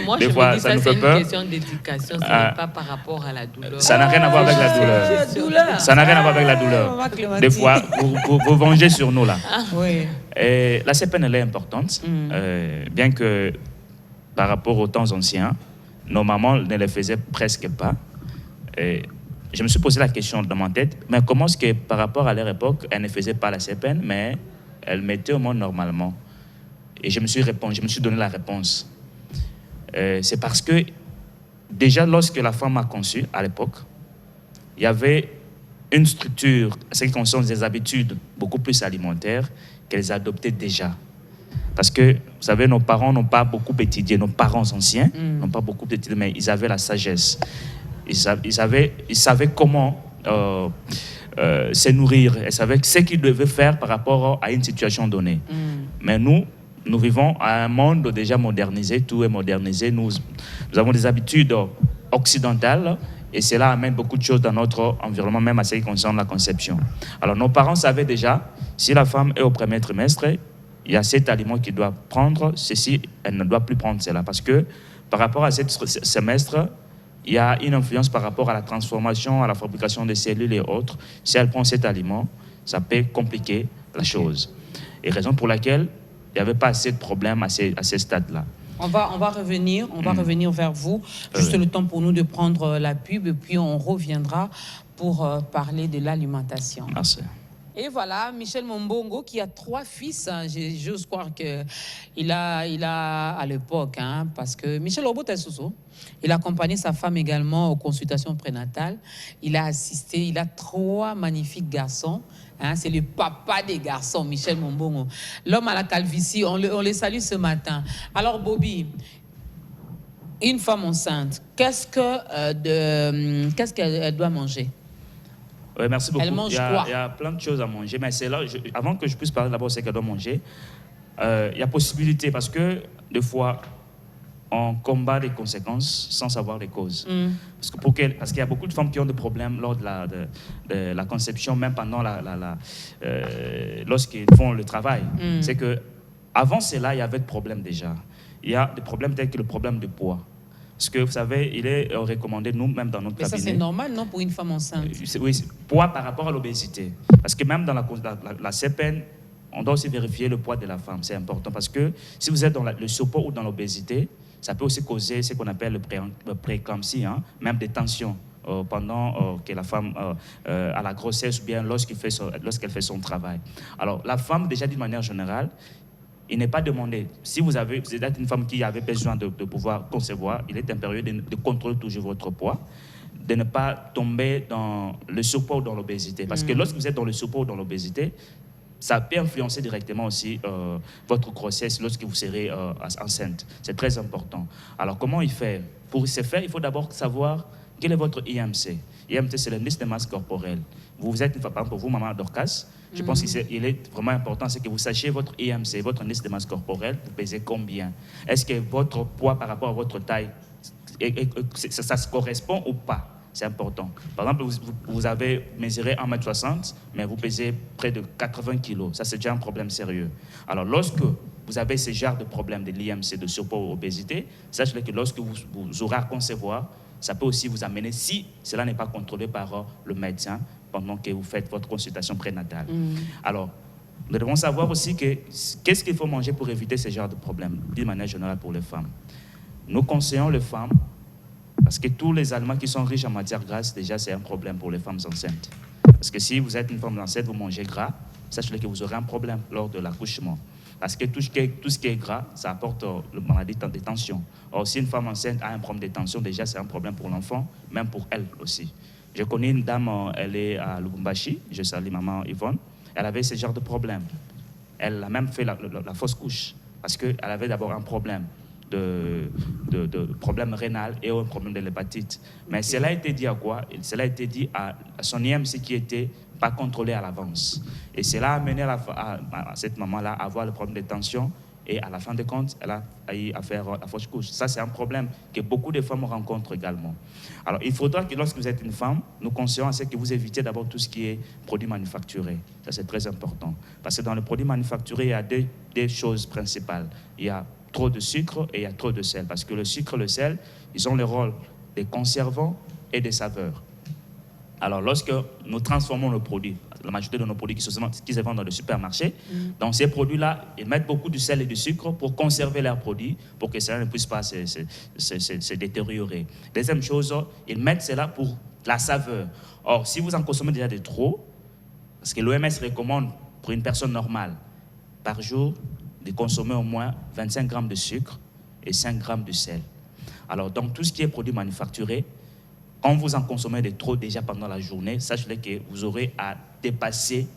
Moi, je me dis ça, c'est une question d'éducation, ce n'est pas par rapport à la douleur. Ça n'a rien à voir avec la douleur. Ça n'a rien à voir avec la douleur. Des fois, vous vengez sur nous, là. Et la CPN, elle est importante, bien que par rapport aux temps anciens, nos mamans ne le faisaient presque pas. Et je me suis posé la question dans ma tête, mais comment est-ce que par rapport à leur époque, elles ne faisaient pas la CPN, mais elles mettaient au monde normalement? Et je me suis donné la réponse. C'est parce que déjà lorsque la femme a conçu à l'époque, il y avait une structure, ce qui concerne des habitudes beaucoup plus alimentaires qu'elles adoptaient déjà. Parce que, vous savez, nos parents n'ont pas beaucoup étudié, nos parents anciens n'ont pas beaucoup étudié, mais ils avaient la sagesse. Ils savaient comment se nourrir, ils savaient ce qu'ils devaient faire par rapport à une situation donnée. Mais nous vivons à un monde déjà modernisé, tout est modernisé. Nous avons des habitudes occidentales et cela amène beaucoup de choses dans notre environnement, même à ce qui concerne la conception. Alors, nos parents savaient déjà, si la femme est au premier trimestre, il y a cet aliment qu'il doit prendre, ceci, elle ne doit plus prendre cela. Parce que par rapport à ce semestre, il y a une influence par rapport à la transformation, à la fabrication des cellules et autres. Si elle prend cet aliment, ça peut compliquer la chose. Et raison pour laquelle il n'y avait pas assez de problèmes à ces stades-là. On va revenir vers vous. Juste le temps pour nous de prendre la pub et puis on reviendra pour parler de l'alimentation. Merci. Et voilà, Michel Mombongo qui a 3 fils. Hein, j'ose croire qu'il a à l'époque, hein, parce que Michel Obote-Sousso, il a accompagné sa femme également aux consultations prénatales. Il a assisté, il a 3 magnifiques garçons. Hein, c'est le papa des garçons, Michel Mombongo. L'homme à la calvitie, on les salue ce matin. Alors Bobby, une femme enceinte, qu'est-ce qu'elle doit manger? Oui, merci beaucoup. Elle mange quoi? Il y a plein de choses à manger, mais c'est là, avant que je puisse parler d'abord de ce qu'elle doit manger, il y a possibilité, parce que des fois, on combat les conséquences sans savoir les causes. Parce qu'il y a beaucoup de femmes qui ont des problèmes lors de la conception, même pendant lorsqu'ils font le travail. C'est que avant cela, il y avait des problèmes déjà. Il y a des problèmes tels que le problème de poids. Parce que vous savez, il est recommandé, nous, même dans notre cabinet. Mais ça, c'est normal, non, pour une femme enceinte? Oui, poids par rapport à l'obésité. Parce que même dans la CPN, on doit aussi vérifier le poids de la femme. C'est important. Parce que si vous êtes dans le surpoids ou dans l'obésité, ça peut aussi causer ce qu'on appelle le prééclampsie, hein, même des tensions pendant que la femme a la grossesse ou bien lorsqu'elle fait son travail. Alors, la femme, déjà d'une manière générale, il n'est pas demandé. Si vous êtes une femme qui avait besoin de pouvoir concevoir, il est impérieux de contrôler toujours votre poids, de ne pas tomber dans le surpoids ou dans l'obésité. Parce que lorsque vous êtes dans le surpoids ou dans l'obésité, ça peut influencer directement aussi votre grossesse lorsque vous serez enceinte. C'est très important. Alors, comment il fait? Pour ce faire, il faut d'abord savoir quel est votre IMC. IMC, c'est l'indice de masse corporelle. Vous êtes, par exemple, vous, maman Dorcas, je pense qu'il est vraiment important, c'est que vous sachiez votre IMC, votre indice de masse corporelle, vous pesez combien? Est-ce que votre poids par rapport à votre taille, ça se correspond ou pas? C'est important. Par exemple, vous avez mesuré 1m60, mais vous pesez près de 80 kg. Ça, c'est déjà un problème sérieux. Alors, lorsque vous avez ce genre de problème de l'IMC, de surpoids ou obésité, sachez que lorsque vous aurez à concevoir, ça peut aussi vous amener, si cela n'est pas contrôlé par le médecin, pendant que vous faites votre consultation prénatale. Alors, nous devons savoir aussi qu'est-ce qu'il faut manger pour éviter ce genre de problème, d'une manière générale pour les femmes. Nous conseillons les femmes, parce que tous les aliments qui sont riches en matière grasse, déjà, c'est un problème pour les femmes enceintes. Parce que si vous êtes une femme enceinte, vous mangez gras, sachez que vous aurez un problème lors de l'accouchement. Parce que tout ce qui est gras, ça apporte la maladie de tension. Or, si une femme enceinte a un problème de tension, déjà, c'est un problème pour l'enfant, même pour elle aussi. Je connais une dame, elle est à Lubumbashi, je salue maman Yvonne, elle avait ce genre de problème. Elle a même fait la fausse couche, parce qu'elle avait d'abord un problème de problème rénal et un problème de l'hépatite. Mais cela a été dit à quoi? Cela a été dit à son IMC qui était pas contrôlé à l'avance. Et cela a amené à cette maman-là à avoir le problème de tension. Et à la fin de compte, elle a eu à faire la fausse couche. Ça, c'est un problème que beaucoup de femmes rencontrent également. Alors, il faudra que lorsque vous êtes une femme, nous conseillons à ce que vous évitiez d'abord tout ce qui est produits manufacturés. Ça, c'est très important. Parce que dans les produits manufacturés, il y a deux choses principales. Il y a trop de sucre et il y a trop de sel. Parce que le sucre et le sel, ils ont le rôle des conservants et des saveurs. Alors, lorsque nous transformons nos produits, la majorité de nos produits qui se vendent dans le supermarché, dans ces produits-là, ils mettent beaucoup de sel et de sucre pour conserver leurs produits, pour que cela ne puisse pas se détériorer. Deuxième chose, ils mettent cela pour la saveur. Or, si vous en consommez déjà de trop, parce que l'OMS recommande pour une personne normale, par jour, de consommer au moins 25 grammes de sucre et 5 grammes de sel. Alors, donc, tout ce qui est produit manufacturé, quand vous en consommez de trop déjà pendant la journée, sachez que vous aurez à dépasser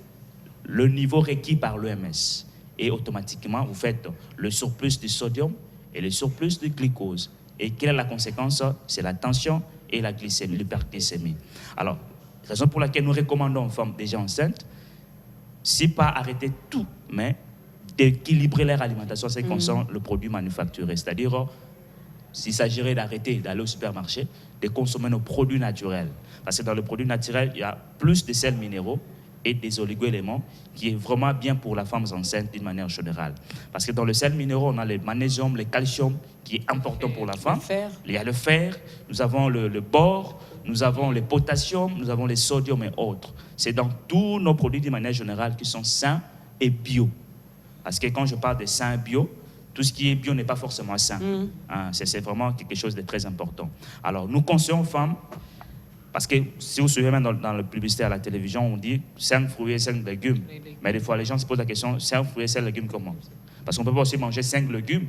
le niveau requis par l'OMS. Et automatiquement, vous faites le surplus de sodium et le surplus de glucose. Et quelle est la conséquence? C'est la tension et la glycémie, l'hyperglycémie. Alors, raison pour laquelle nous recommandons aux femmes déjà enceintes, si pas arrêter tout, mais d'équilibrer leur alimentation, c'est concerne le produit manufacturé. C'est-à-dire, s'il s'agirait d'arrêter d'aller au supermarché, de consommer nos produits naturels. Parce que dans le produit naturel, il y a plus de sels minéraux et des oligo-éléments qui est vraiment bien pour la femme enceinte d'une manière générale. Parce que dans le sel minéraux, on a le magnésium, le calcium qui est important pour la femme. Il y a le fer, nous avons le bore, nous avons le potassium, nous avons les sodium et autres. C'est dans tous nos produits de manière générale qui sont sains et bio. Parce que quand je parle de sain et bio, tout ce qui est bio n'est pas forcément sain. C'est vraiment quelque chose de très important. Alors, nous conseillons aux femmes, parce que si vous suivez même dans la publicité à la télévision, on dit 5 fruits et 5 légumes. Mais des fois, les gens se posent la question, 5 fruits et 5 légumes comment? Parce qu'on peut pas aussi manger 5 légumes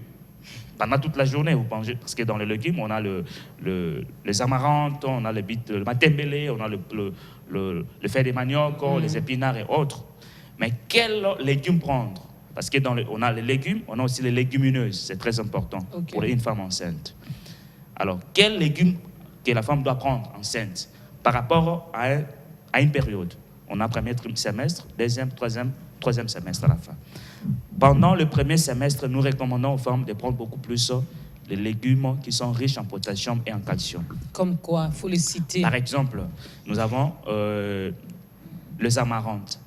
pendant toute la journée. Vous mangez, parce que dans les légumes, on a les amarantes, on a le matembele, on a le fait des manioc, les épinards et autres. Mais quels légumes prendre? Parce que on a les légumes, on a aussi les légumineuses. C'est très important pour une femme enceinte. Alors, quels légumes que la femme doit prendre enceinte par rapport à une période? On a premier semestre, deuxième, troisième semestre à la fin. Pendant le premier semestre, nous recommandons aux femmes de prendre beaucoup plus les légumes qui sont riches en potassium et en calcium. Comme quoi? Il faut les citer. Par exemple, nous avons les amarantes.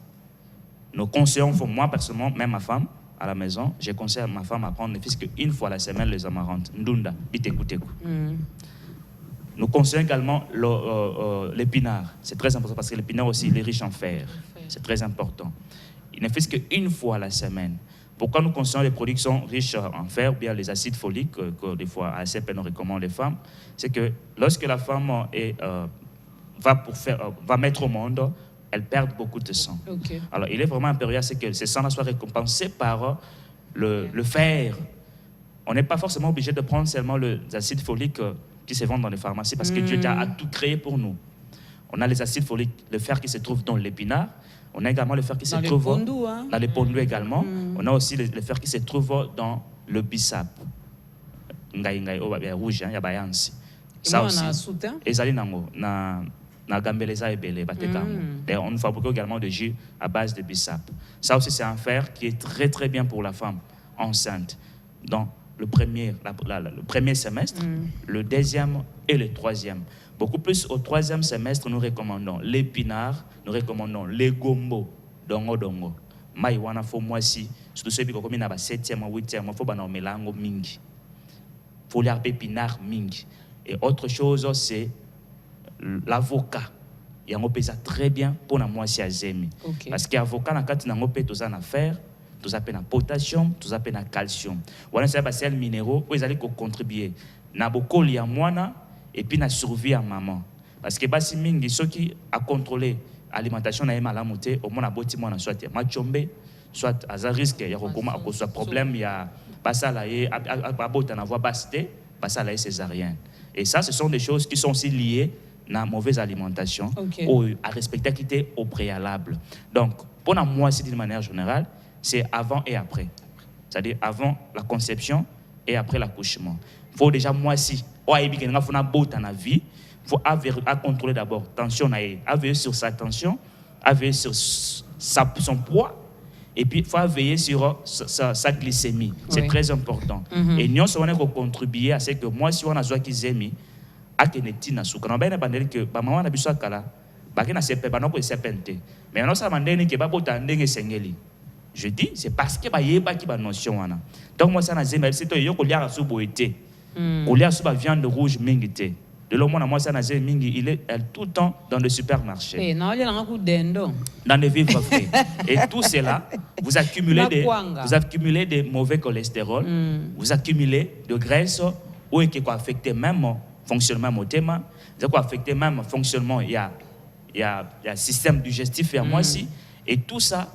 Nous conseillons, moi personnellement, même ma femme, à la maison, je conseille à ma femme à prendre ne fût-ce qu'une fois la semaine les amarantes. Ndunda, biteku-teku. Nous conseillons également l'épinard. C'est très important parce que l'épinard aussi, il est riche en fer. C'est très important. Il ne fait qu'une fois la semaine. Pourquoi nous conseillons les produits qui sont riches en fer, bien les acides foliques, que des fois à ACP nous recommande les femmes, c'est que lorsque la femme va mettre au monde, elle perd beaucoup de sang. Alors, il est vraiment impérieux à ce que ce sang soit récompensé par le fer. On n'est pas forcément obligé de prendre seulement les acides foliques qui se vendent dans les pharmacies parce que Dieu a tout créé pour nous. On a les acides foliques, le fer qui se trouve dans l'épinard. On a également le fer qui se trouve dans les pondus également. On a aussi le fer qui se trouve dans le bissap. Rouge, il y a bayansi. Ça aussi. Ezali nango na gambeleza ebele batekamo. D'ailleurs, on fabrique également des jus à base de bissap. Ça aussi, c'est un fer qui est très très bien pour la femme enceinte. Dans le premier semestre, le deuxième et le troisième. Beaucoup plus au troisième semestre, nous recommandons l'épinard, nous recommandons les gombo, dongo. Maïwana fo moisi, surtout ceux qui ont commis na 7e ou 8e, faut bana melango mingi. Faut l'herbe épinard mingi. Et autre chose, c'est l'avocat. Il y a un pesa très bien pour la moisi à zemi. Parce que l'avocat, na kati na ngope toza na fer, toza pe na potassium, toza pe na calcium. Wana c'est ba sel minéraux, ils allaient contribuer na bokoli ya mwana et puis na survie à maman. Parce que basi mingi ceux qui a contrôlé alimentation na yema la moté au moins na boti mwana soit machombe, soit à risque ya kokoma à cause problème ya basala ye abota na voix basse, basala césarienne. Et ça ce sont des choses qui sont aussi liées na mauvaise alimentation ou à respecter qui était au préalable. Donc pour moi c'est d'une manière générale, c'est avant et après. C'est-à-dire avant la conception et après l'accouchement. Il faut déjà moi si il faut na bota na vie, faut contrôler d'abord tension na à veiller sur sa tension, à veiller sur son poids et puis il faut veiller sur sa glycémie. C'est très important. Et nous on contribuer à ce que moi si on a besoin qu'ils aiment à keneti na suka. On va dire que ba maman na biso kala ba ke na sepe ba no ko sepente. Mais on ça mandeni ke ba bota ndenge sengeli. Je dis c'est parce que ba yeba ki ba notion wana. Donc moi ça na zema c'est to yoko lia su boité. Ko lia su ba viande rouge mingité. De l'homme moi ça na zema mingi il est tout le temps dans le supermarché. Et non, il y a un coup d'endo. Dans les vivres frais. Et tout cela vous accumulez des mauvais cholestérol, vous accumulez de graisse ou qui peut affecter même fonctionnement au thème, ça peut affecter même fonctionnement il y a système digestif et moi aussi et tout ça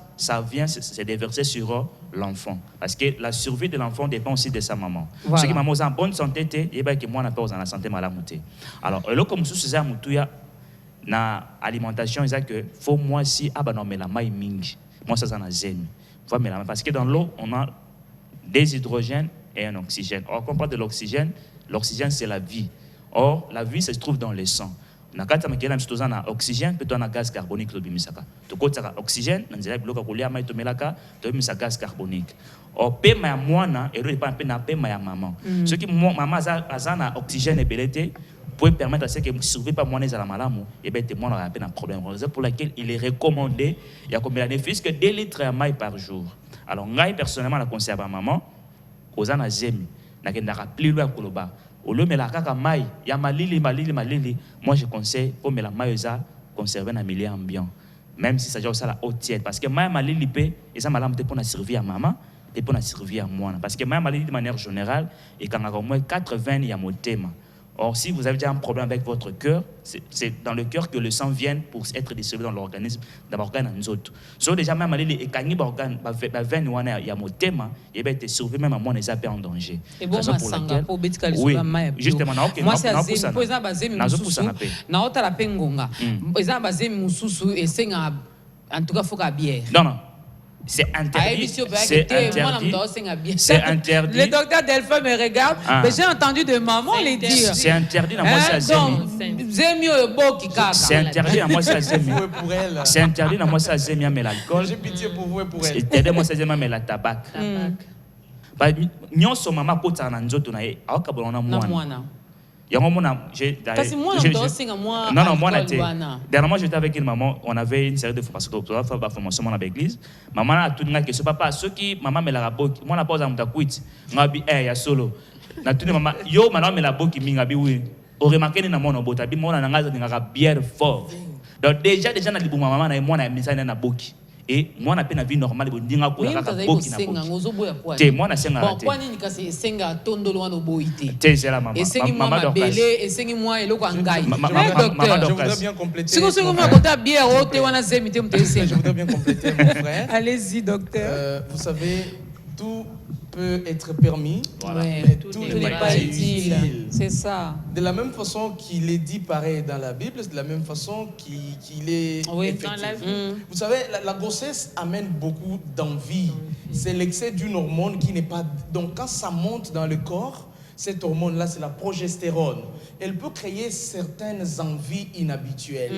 vient se déverser sur l'enfant parce que la survie de l'enfant dépend aussi de sa maman. Voilà. Ce qui maman est en bonne santé et ben que moi n'a pas en la santé malade. Alors là comme sous ces amutouya na alimentation ils que faut moi si abanomé la maille mingi. Moi ça na zemi. Faut mais parce que dans l'eau on a des hydrogènes et un oxygène. Or quand on parle de l'oxygène c'est la vie. Or, la vie se trouve dans le sang. Nakata makela mstoza na oxygène peut na gaz carbonique to bimisaka. To kota oxygène na nzela bloka kulia mai to melaka to bimisa gaz carbonique. Or pema ya mwana ero pas na pema ya maman. Ce qui maman azana oxygène ebelete pour permettre à ce que survie pas mwana za la malamu et ben te mwana a un problème. C'est pour laquelle il est recommandé il y a combien de fils que 2 litres de mai par jour. Alors ngai personnellement la conserve à maman ozana zemi na kendaka plus loin koloba Au lieu de la kaka maï, il y a malili. Moi, je conseille pour me la maïza conserver un milieu ambiant. Même si ça joue ça la haute tiède. Parce que maï malili pe, et ça m'a l'âme pour servir à maman, et pour servir à moi. Parce que maï malili de manière générale, et quand on a au moins 80, il y a mon thème. Or, si vous avez déjà un problème avec votre cœur, c'est dans le cœur que le sang vient pour être distribué dans l'organisme, dans l'organe en autres. So déjà, même et quand il y a mon thème, et bien, tu surveilles même à moi, les appels en danger. Et bon, ma sanga, pour bêtir que oui, justement, moi, c'est Azemi, pour exemple, Azemi Moussousou, na ota la pengonga. Pour exemple, Azemi Moussousou, et c'est en tout cas, il faut qu'à bière. Non. C'est interdit. C'est interdit. C'est interdit. Le docteur Delphin me regarde, mais j'ai entendu de maman les dire. C'est interdit dans moi, c'est Azemi. C'est interdit dans moi, c'est Azemi. C'est interdit dans moi, c'est Azemi, mais l'alcool. J'ai pitié pour vous et pour elle. C'est moi, c'est Azemi, mais la tabac. Nous sommes maman côté en anzoto na e. Aoka bolona mwana. Dernièrement, j'étais avec une maman, on avait une série de fois parce que la formation à l'église. Maman a tout dit que ce papa, ceux qui maman me la rabote, moi la pose à mon taquit, moi bi ya solo. Na tout maman, yo maman me la boki minga bi oui. Au remarqué ni na mon obota bi mona nanga nga bière fort. Donc déjà na libu maman na moi na message na boki. Et moi, je vie normale, je suis moi, je suis bon, quoi ni kasi senga tondolo wana boité. C'est la maman. Et sengi maman belé, et sengi moi et loko ngai. Je voudrais bien compléter. Si vous avez côté bière haute wana zemité mte senga. Je voudrais bien compléter mon frère. Allez-y docteur. Vous savez, tout peut être permis, mais tout n'est pas utile. C'est ça. De la même façon qu'il est dit pareil dans la Bible, c'est de la même façon qu'il est effectif. Vous savez, la grossesse amène beaucoup d'envie. C'est l'excès d'une hormone qui n'est pas... Donc quand ça monte dans le corps, cette hormone-là, c'est la progestérone. Elle peut créer certaines envies inhabituelles.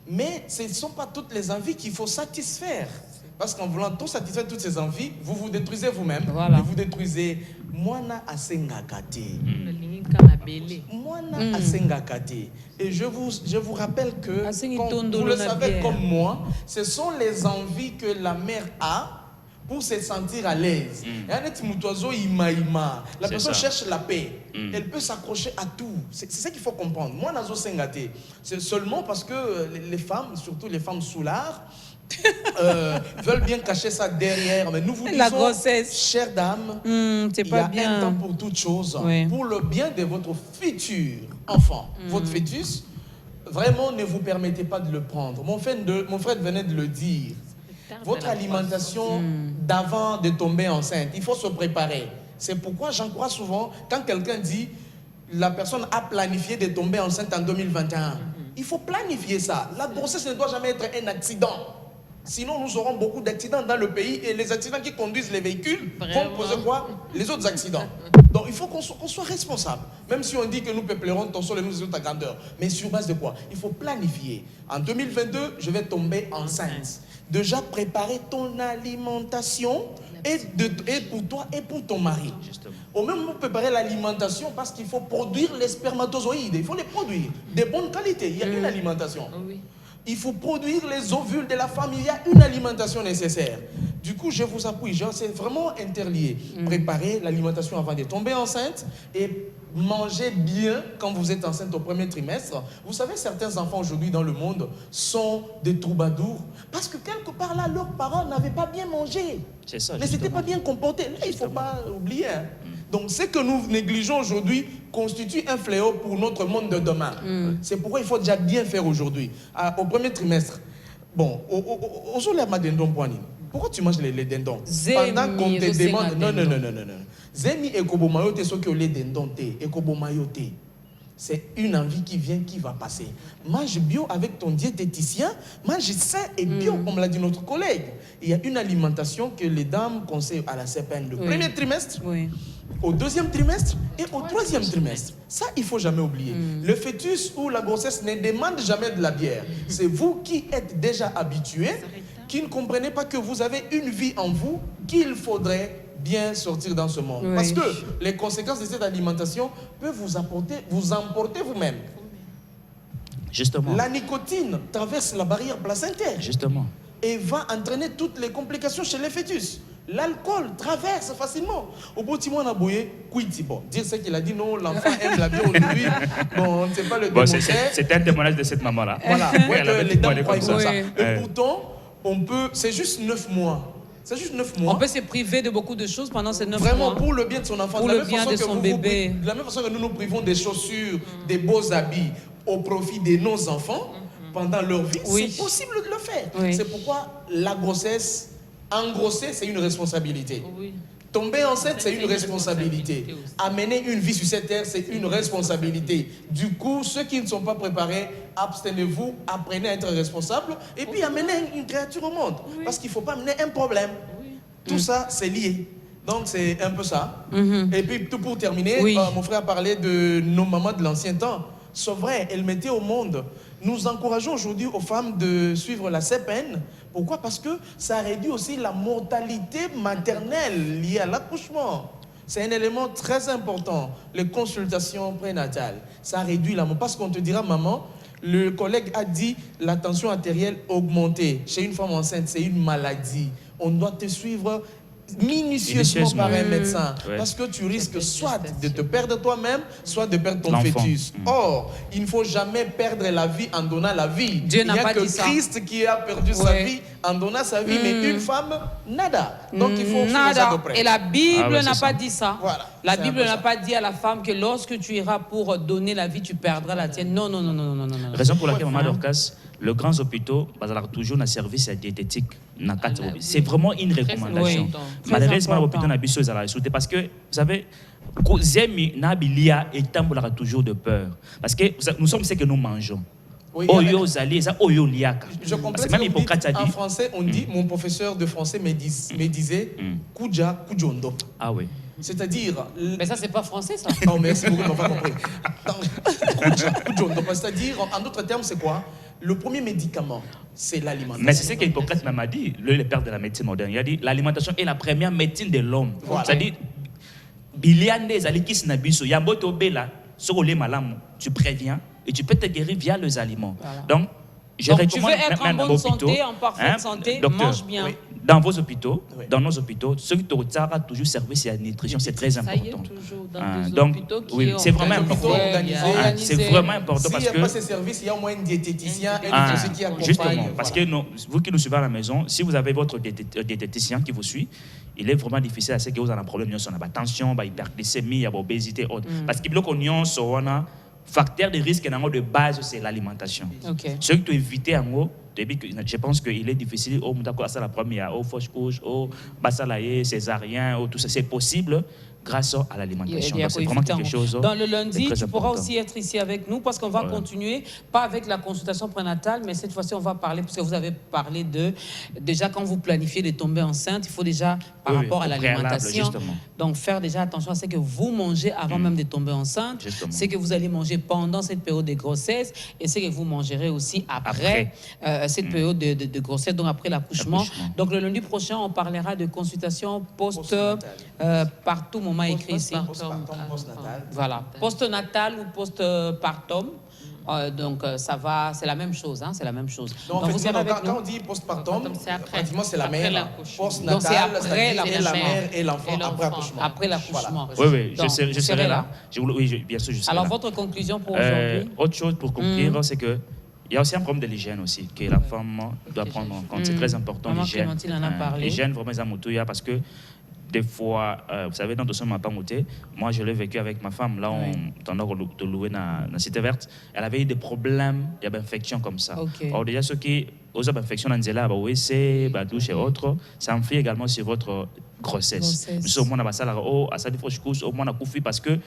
Mais ce ne sont pas toutes les envies qu'il faut satisfaire. Parce qu'en voulant tout satisfaire toutes ces envies, vous vous détruisez vous-même. Voilà. Et vous détruisez Mwana Asengakate. Mwana Asengakate. Et je vous rappelle que, vous le savez comme moi, ce sont les envies que la mère a pour se sentir à l'aise. La personne cherche la paix. Elle peut s'accrocher à tout. C'est ça qu'il faut comprendre. Moi, Nazo Sengate, c'est seulement parce que les femmes, surtout les femmes soulard, veulent bien cacher ça derrière. Mais nous vous disons, la grossesse, chère dame, il y a un temps pour toute chose. Pour le bien de votre futur enfant. Votre fœtus, vraiment, ne vous permettez pas de le prendre. Mon frère venait de le dire. Votre alimentation d'avant de tomber enceinte, il faut se préparer. C'est pourquoi j'encourage souvent, quand quelqu'un dit la personne a planifié de tomber enceinte en 2021, il faut planifier ça. La grossesse ne doit jamais être un accident. Sinon, nous aurons beaucoup d'accidents dans le pays et les accidents qui conduisent les véhicules vont causer quoi? Les autres accidents. Donc, il faut qu'on soit responsable. Même si on dit que nous peuplerons ton sol et nous autres à grandeur. Mais sur base de quoi? Il faut planifier. En 2022, je vais tomber enceinte. Déjà, préparer ton alimentation et pour toi et pour ton mari. Au même moment, préparer l'alimentation parce qu'il faut produire les spermatozoïdes. Il faut les produire de bonne qualité. Il y a une alimentation. Il faut produire les ovules de la femme. Il y a une alimentation nécessaire. Du coup, je vous appuie. C'est vraiment interlié. Préparer l'alimentation avant de tomber enceinte et manger bien quand vous êtes enceinte au premier trimestre. Vous savez, certains enfants aujourd'hui dans le monde sont des troubadours parce que quelque part là, leurs parents n'avaient pas bien mangé. C'est ça. Mais c'était pas bien comporté. Là, il ne faut pas oublier. Donc, ce que nous négligeons aujourd'hui constitue un fléau pour notre monde de demain. C'est pourquoi il faut déjà bien faire aujourd'hui. Au premier trimestre, bon, pourquoi tu manges les dindons? Pendant qu'on te demande... Non. Zemi ekobomayote soki ole dindon te, ekobomayote. C'est une envie qui vient, qui va passer. Mange bio avec ton diététicien, mange sain et bio, comme l'a dit notre collègue. Il y a une alimentation que les dames conseillent à la CPN le premier trimestre, au deuxième trimestre et au troisième trimestre. Ça, il ne faut jamais oublier. Le fœtus ou la grossesse ne demande jamais de la bière. C'est vous qui êtes déjà habitués, qui ne comprenez pas que vous avez une vie en vous qu'il faudrait bien sortir dans ce monde. Parce que les conséquences de cette alimentation peuvent vous emporter vous-même. Justement. La nicotine traverse la barrière placentaire. Justement. Et va entraîner toutes les complications chez les fœtus. l'alcool traverse facilement. Au bout de on a bouillé, bon, dire ce qu'il a dit, non, l'enfant aime la vie aujourd'hui. Bon, on ne sait pas le démontrer. C'était un témoignage de cette maman-là. Voilà, les dames croient comme ça. Oui. Et pourtant, c'est juste 9 mois. C'est juste 9 mois. On peut se priver de beaucoup de choses pendant ces 9 mois. Vraiment, pour le bien de son enfant. Pour le bien de son bébé. De la même façon que nous nous privons des chaussures, des beaux habits au profit de nos enfants pendant leur vie, c'est possible de le faire. Oui. C'est pourquoi la grossesse, engrosser, c'est une responsabilité. Oui. Tomber enceinte, c'est une responsabilité. Amener une vie sur cette terre, c'est une responsabilité. Du coup, ceux qui ne sont pas préparés, abstenez-vous, apprenez à être responsable et puis amenez une créature au monde. Parce qu'il ne faut pas amener un problème. Tout ça, c'est lié. Donc, c'est un peu ça. Et puis, tout pour terminer, mon frère parlait de nos mamans de l'ancien temps. C'est vrai, elles mettaient au monde. Nous encourageons aujourd'hui aux femmes de suivre la CPN. Pourquoi? Parce que ça réduit aussi la mortalité maternelle liée à l'accouchement. C'est un élément très important, les consultations prénatales. Ça réduit la mort. Parce qu'on te dira, maman, le collègue a dit la tension artérielle augmentée. Chez une femme enceinte, c'est une maladie. On doit te suivre minutieusement par un médecin, parce que tu risques soit de te perdre toi-même, soit de perdre ton fœtus. Or, il ne faut jamais perdre la vie en donnant la vie. Dieu n'a pas dit ça. Il n'y a que Christ qui a perdu sa vie en donnant sa vie, mais une femme, nada. Donc il faut faire ça de près. Et la Bible n'a pas dit ça. Voilà, la Bible n'a pas dit à la femme que lorsque tu iras pour donner la vie, tu perdras la tienne. Non, non, non, non, non, non. Raison pour laquelle, Maman Dorcas, le grand hôpital, toujours un service diététique. C'est vraiment une recommandation. Malheureusement, l'hôpital n'a pas besoin de parce que, vous savez, toujours de peur. Parce que nous sommes ce que nous mangeons. Oui, je comprends. Même Hippocrate a dit. En français, on dit, mon professeur de français me disait, Kuja, Kujondo. Ah oui. C'est-à-dire. Mais ça, c'est pas français, ça. Non, merci beaucoup, on va compris. C'est-à-dire, en d'autres termes, c'est quoi? Le premier médicament, c'est l'alimentation. Mais c'est ce qu'Hippocrate m'a dit, le père de la médecine moderne. Il a dit l'alimentation est la première médecine de l'homme. Voilà. C'est-à-dire, tu préviens et tu peux te guérir via les aliments. Voilà. Donc, je recommande tu veux être en bonne santé, en parfaite santé, docteur, mange bien. Oui. Dans vos hôpitaux, dans nos hôpitaux, ceux qui ont toujours service à la nutrition, c'est très important. Ça y est, toujours dans des hôpitaux qui oui, c'est vraiment important. C'est vraiment important parce que... S'il n'y a pas ces services, il y a au moins un diététicien et ceux qui accompagnent. Justement, parce que vous qui nous suivez à la maison, si vous avez votre diététicien qui vous suit, il est vraiment difficile à ce que vous avez un problème, il y a la tension, l'hyperglycémie, il y a l'obésité, parce que le facteur de risque de base, c'est l'alimentation. Okay. Ce que tu évites en haut, je pense qu'il est difficile, au la première, au fauche couche, au basalaye, césarien, tout ça, c'est possible grâce à l'alimentation. C'est vraiment quelque chose. Dans le lundi, tu pourras important. aussi être ici avec nous parce qu'on va continuer, pas avec la consultation prénatale, mais cette fois-ci, on va parler, parce que vous avez parlé de, déjà quand vous planifiez de tomber enceinte, il faut déjà, par rapport à l'alimentation, donc faire déjà attention à ce que vous mangez avant même de tomber enceinte, ce que vous allez manger pendant cette période de grossesse et ce que vous mangerez aussi après. Cette période de grossesse, donc après l'accouchement. Donc le lundi prochain, on parlera de consultation par tout moment écrit ici. Voilà, post-natal ou post-partum. Donc ça va, c'est la même chose, c'est la même chose. Donc vous savez, quand on dit postpartum, pratiquement c'est la mère. Post-natal, c'est la mère et l'enfant après l'accouchement. Après l'accouchement. Oui, je serai là. Oui, bien sûr, je serai Alors là. votre conclusion pour aujourd'hui? Autre chose pour conclure, c'est que il y a aussi un problème de l'hygiène aussi, que la femme doit prendre en compte. C'est très important, l'hygiène. L'hygiène, vraiment, parce que des fois, vous savez, dans ce matin, moi, je l'ai vécu avec ma femme. Là, on tendait à louer dans la Cité Verte. Elle avait eu des problèmes, il y avait des infections comme ça. Alors, déjà, ceux qui ont des infections dans les WC, douche et autres, ça influe également sur votre grossesse. Nous, au moins, on a ça, au moins, on a couffé parce que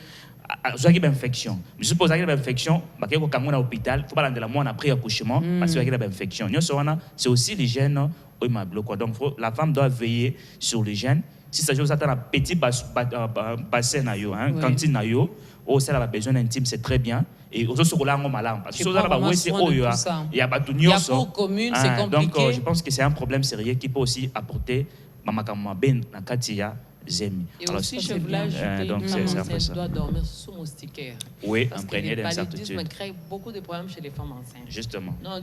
il y a une infection. Je suppose qu'il y a une infection, il y a un hôpital, il ne faut pas la moindre après accouchement parce qu'il y a une infection. C'est aussi l'hygiène. Donc, la femme doit veiller sur l'hygiène. Si ça joue un petit bassin, cantine, ou ça a besoin intime, c'est très bien. Et aux autres, on malade. Parce que il y a pour commune, c'est compliqué. Donc, je pense que c'est un problème sérieux qui peut aussi apporter zemi. Et alors, aussi, je voulais ajouter donc une femme enceinte enceinte doit dormir sous moustiquaire. Oui, parce imprégné que le d'incertitude. paludisme crée beaucoup de problèmes chez les femmes enceintes. Justement. Non,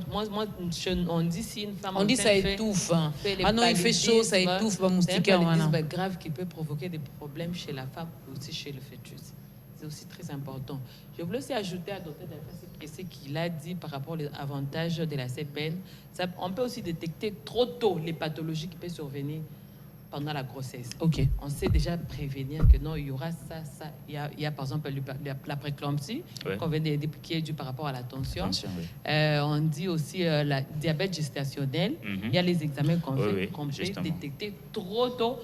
on dit si une femme on dit ça étouffe. Ah non, il fait chaud, ça étouffe, moustiquaire. C'est un paludisme grave qui peut provoquer des problèmes chez la femme et aussi chez le fœtus. C'est aussi très important. Je voulais aussi ajouter à Dr. ce qu'il a dit par rapport aux avantages de la CPN. On peut aussi détecter trop tôt les pathologies qui peuvent survenir pendant la grossesse. Okay. On sait déjà prévenir que non, il y aura ça. Il y a par exemple la préclampsie, qui est due par rapport à la tension. Oui. On dit aussi le diabète gestationnel. Il y a les examens qu'on fait, qu'on peut détecter trop tôt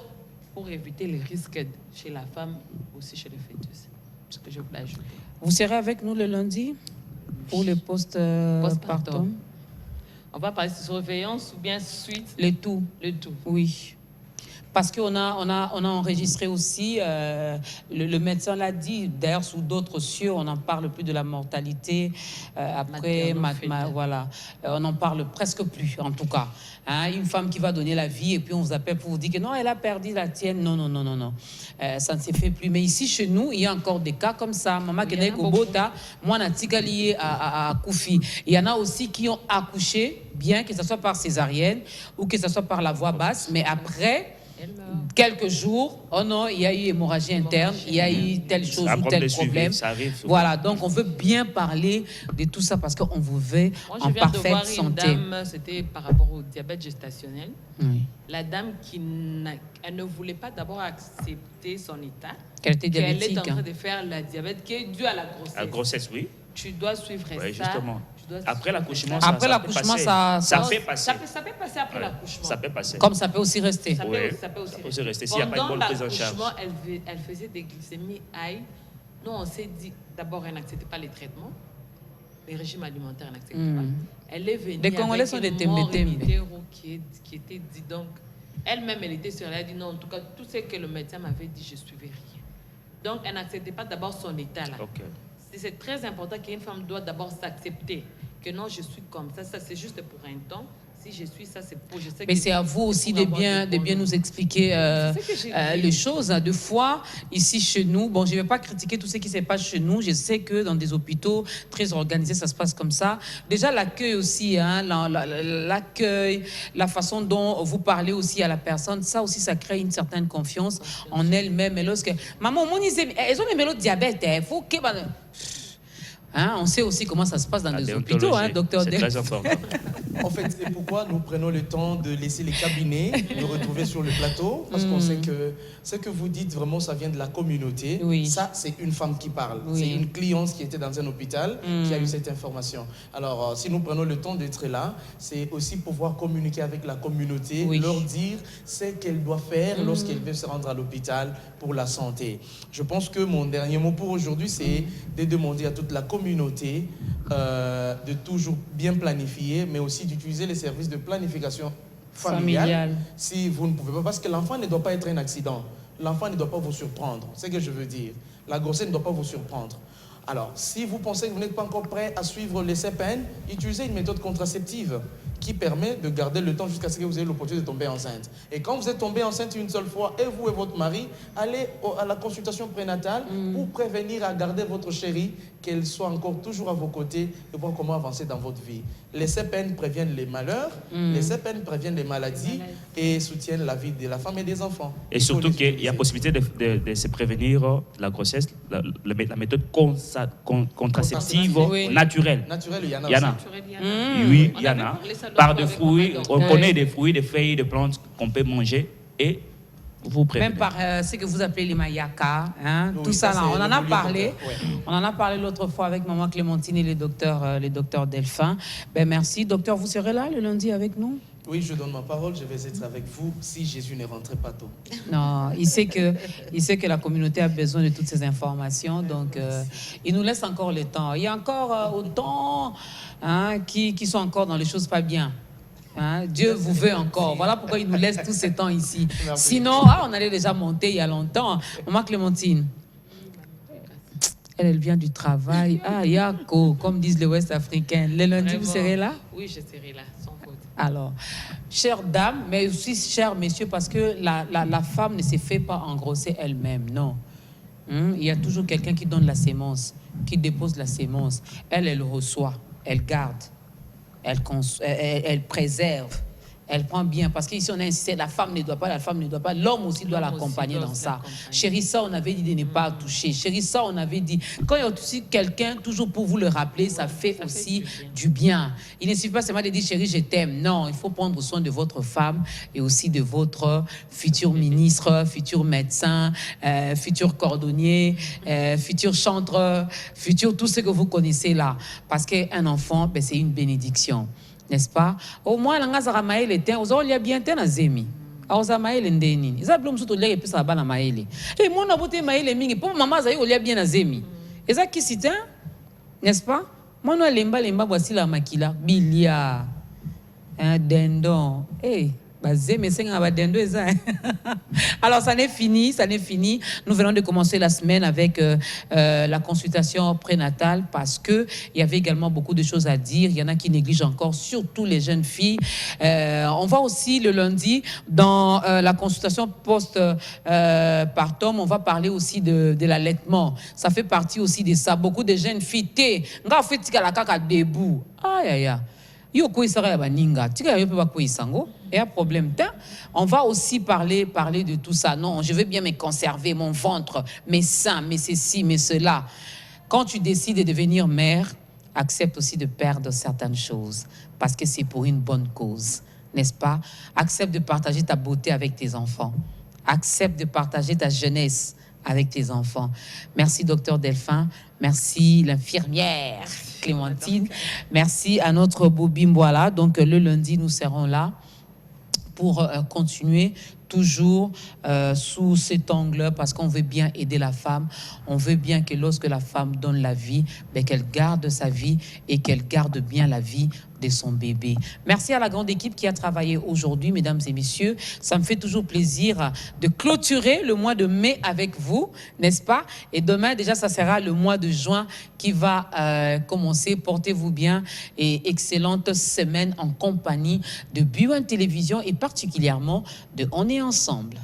pour éviter les risques chez la femme, aussi chez le fœtus. Ce que je voulais ajouter. Vous serez avec nous le lundi pour le post-partum? On va parler de surveillance ou bien suite? Le tout. Oui. Parce qu'on a enregistré aussi, le médecin l'a dit, d'ailleurs sous d'autres cieux, on n'en parle plus de la mortalité. Après, voilà, on n'en parle presque plus, en tout cas. Hein, une femme qui va donner la vie et puis on vous appelle pour vous dire que non, elle a perdu la tienne. Non. Ça ne s'est fait plus. Mais ici, chez nous, il y a encore des cas comme ça. Maman Kenek Obota, moi, Natika lié à Koufi. Il y en a aussi qui ont accouché, bien que ce soit par césarienne ou que ce soit par la voie basse, mais après quelques jours, oh non, il y a eu hémorragie interne, il y a eu telle chose ou tel problème. Voilà, donc on veut bien parler de tout ça parce qu'on vous veut en parfaite santé. Une dame, c'était par rapport au diabète gestationnel. Oui. La dame elle ne voulait pas d'abord accepter son état. Qu'elle était diabétique. Elle est en train de faire la diabète qui est due à la grossesse. La grossesse, oui. Tu dois suivre ça. Justement. Après l'accouchement, ça peut passer. Ça peut passer après l'accouchement. Ça peut passer. Comme ça peut aussi rester. Ça peut aussi rester. S'il n'y a pas une bonne prise en charge. Pendant l'accouchement, elle faisait des glycémies high. Nous, on s'est dit, d'abord, elle n'acceptait pas les traitements. Les régimes alimentaires, elle n'acceptait pas. Elle est venue les Congolais sont des témétémes qui était dit. Donc, elle-même, elle était sûre. Elle a dit non, en tout cas, tout ce que le médecin m'avait dit, je ne suivais rien. Donc, elle n'acceptait pas d'abord son état là. Okay. C'est très important qu'une femme doit d'abord s'accepter. Que non, je suis comme ça c'est juste pour un temps. Si je suis ça, c'est pour... Je sais mais c'est à vous aussi de bien nous expliquer les choses. Deux fois, ici chez nous, bon, je ne vais pas critiquer tout ce qui se passe chez nous. Je sais que dans des hôpitaux très organisés, ça se passe comme ça. Déjà, l'accueil aussi, hein, l'accueil, la façon dont vous parlez aussi à la personne, ça aussi, ça crée une certaine confiance en elle-même. Et lorsque... Maman, elles ont même le diabète. Il faut que... Hein, on sait aussi comment ça se passe dans les hôpitaux, hein, docteur C'est très important. En fait, c'est pourquoi nous prenons le temps de laisser les cabinets nous retrouver sur le plateau, parce qu'on sait que ce que vous dites, vraiment, ça vient de la communauté. Oui. Ça, c'est une femme qui parle. Oui. C'est une cliente qui était dans un hôpital qui a eu cette information. Alors, si nous prenons le temps d'être là, c'est aussi pouvoir communiquer avec la communauté, leur dire ce qu'elle doit faire lorsqu'elle veut se rendre à l'hôpital pour la santé. Je pense que mon dernier mot pour aujourd'hui, c'est de demander à toute la communauté de toujours bien planifier, mais aussi d'utiliser les services de planification familiale. Si vous ne pouvez pas, parce que l'enfant ne doit pas être un accident. L'enfant ne doit pas vous surprendre. C'est ce que je veux dire. La grossesse ne doit pas vous surprendre. Alors, si vous pensez que vous n'êtes pas encore prêt à suivre les CPN, utilisez une méthode contraceptive qui permet de garder le temps jusqu'à ce que vous ayez l'opportunité de tomber enceinte. Et quand vous êtes tombé enceinte une seule fois, et vous et votre mari, allez à la consultation prénatale pour prévenir à garder votre chérie, qu'elle soit encore toujours à vos côtés et voir comment avancer dans votre vie. Les CPN préviennent les malheurs, les CPN préviennent les maladies et soutiennent la vie de la femme et des enfants. Et surtout qu'il y a possibilité de se prévenir la grossesse, la méthode contraceptive naturelle. Naturelle, il y en a. Oui, il y en a. Par des fruits, on connaît des fruits, des feuilles, des plantes qu'on peut manger et vous prévenez. Même par ce que vous appelez les mayaka, hein, tout ça là, on en a parlé. On en a parlé l'autre fois avec maman Clémentine et les docteurs Delphin. Ben merci. Docteur, vous serez là le lundi avec nous? Oui, je donne ma parole, je vais être avec vous si Jésus n'est rentré pas tôt. Non, il sait que la communauté a besoin de toutes ces informations, donc il nous laisse encore le temps. Il y a encore autant qui sont encore dans les choses pas bien. Hein, Dieu vous veut encore. Voilà pourquoi il nous laisse tout ce temps ici. Merci. Sinon, on allait déjà monter il y a longtemps. Maman Clémentine, elle vient du travail. Yako, comme disent les Ouest-Africains. Le lundi, vous serez là? Oui, je serai là, sans faute. Alors, chère dame, mais aussi chers messieurs, parce que la femme ne se fait pas engrosser elle-même, non. Il y a toujours quelqu'un qui donne la sémence, qui dépose la sémence. Elle reçoit, elle garde, elle préserve. Elle prend bien, parce qu'ici on a insisté, la femme ne doit pas, l'homme aussi doit l'accompagner dans ça. Chérie, ça on avait dit de ne pas toucher. Chérie, ça on avait dit, quand il y a aussi quelqu'un, toujours pour vous le rappeler, ça fait aussi du bien. Il ne suffit pas seulement de dire chérie, je t'aime. Non, il faut prendre soin de votre femme et aussi de votre futur ministre, futur médecin, futur cordonnier, futur chanteur, futur tout ce que vous connaissez là. Parce qu'un enfant, ben, c'est une bénédiction. N'est-ce pas? Au moins, on a maïle ten, on a bien ten azemi. On a maïle ndeni. Ils ont besoin de lire et puis ça va na maïle. Et moi, on a besoin maïle mingi. Pour maman, ça y est bien azemi. Et ça qui c'est n'est-ce pas? Moi, on a lemba voici la makila bilia, un dindon. Eh. Alors, ça n'est fini. Nous venons de commencer la semaine avec la consultation prénatale parce qu'il y avait également beaucoup de choses à dire. Il y en a qui négligent encore, surtout les jeunes filles. On va aussi le lundi, dans la consultation post-partum, on va parler aussi de l'allaitement. Ça fait partie aussi de ça. Beaucoup de jeunes filles, debout. Aïe, aïe, aïe. Et un problème. On va aussi parler de tout ça. Non, je veux bien me conserver, mon ventre, mes seins, mes ceci, mes cela. Quand tu décides de devenir mère, accepte aussi de perdre certaines choses parce que c'est pour une bonne cause, n'est-ce pas? Accepte de partager ta beauté avec tes enfants. Accepte de partager ta jeunesse avec tes enfants. Merci, docteur Delphin. Merci, l'infirmière Clémentine. Merci à notre Bobby Mboala. Donc, le lundi, nous serons là pour continuer toujours sous cet angle parce qu'on veut bien aider la femme. On veut bien que lorsque la femme donne la vie, ben, qu'elle garde sa vie et qu'elle garde bien la vie de son bébé. Merci à la grande équipe qui a travaillé aujourd'hui, mesdames et messieurs. Ça me fait toujours plaisir de clôturer le mois de mai avec vous, n'est-ce pas? Et demain, déjà, ça sera le mois de juin qui va commencer. Portez-vous bien et excellente semaine en compagnie de B1 Télévision et particulièrement de On est ensemble.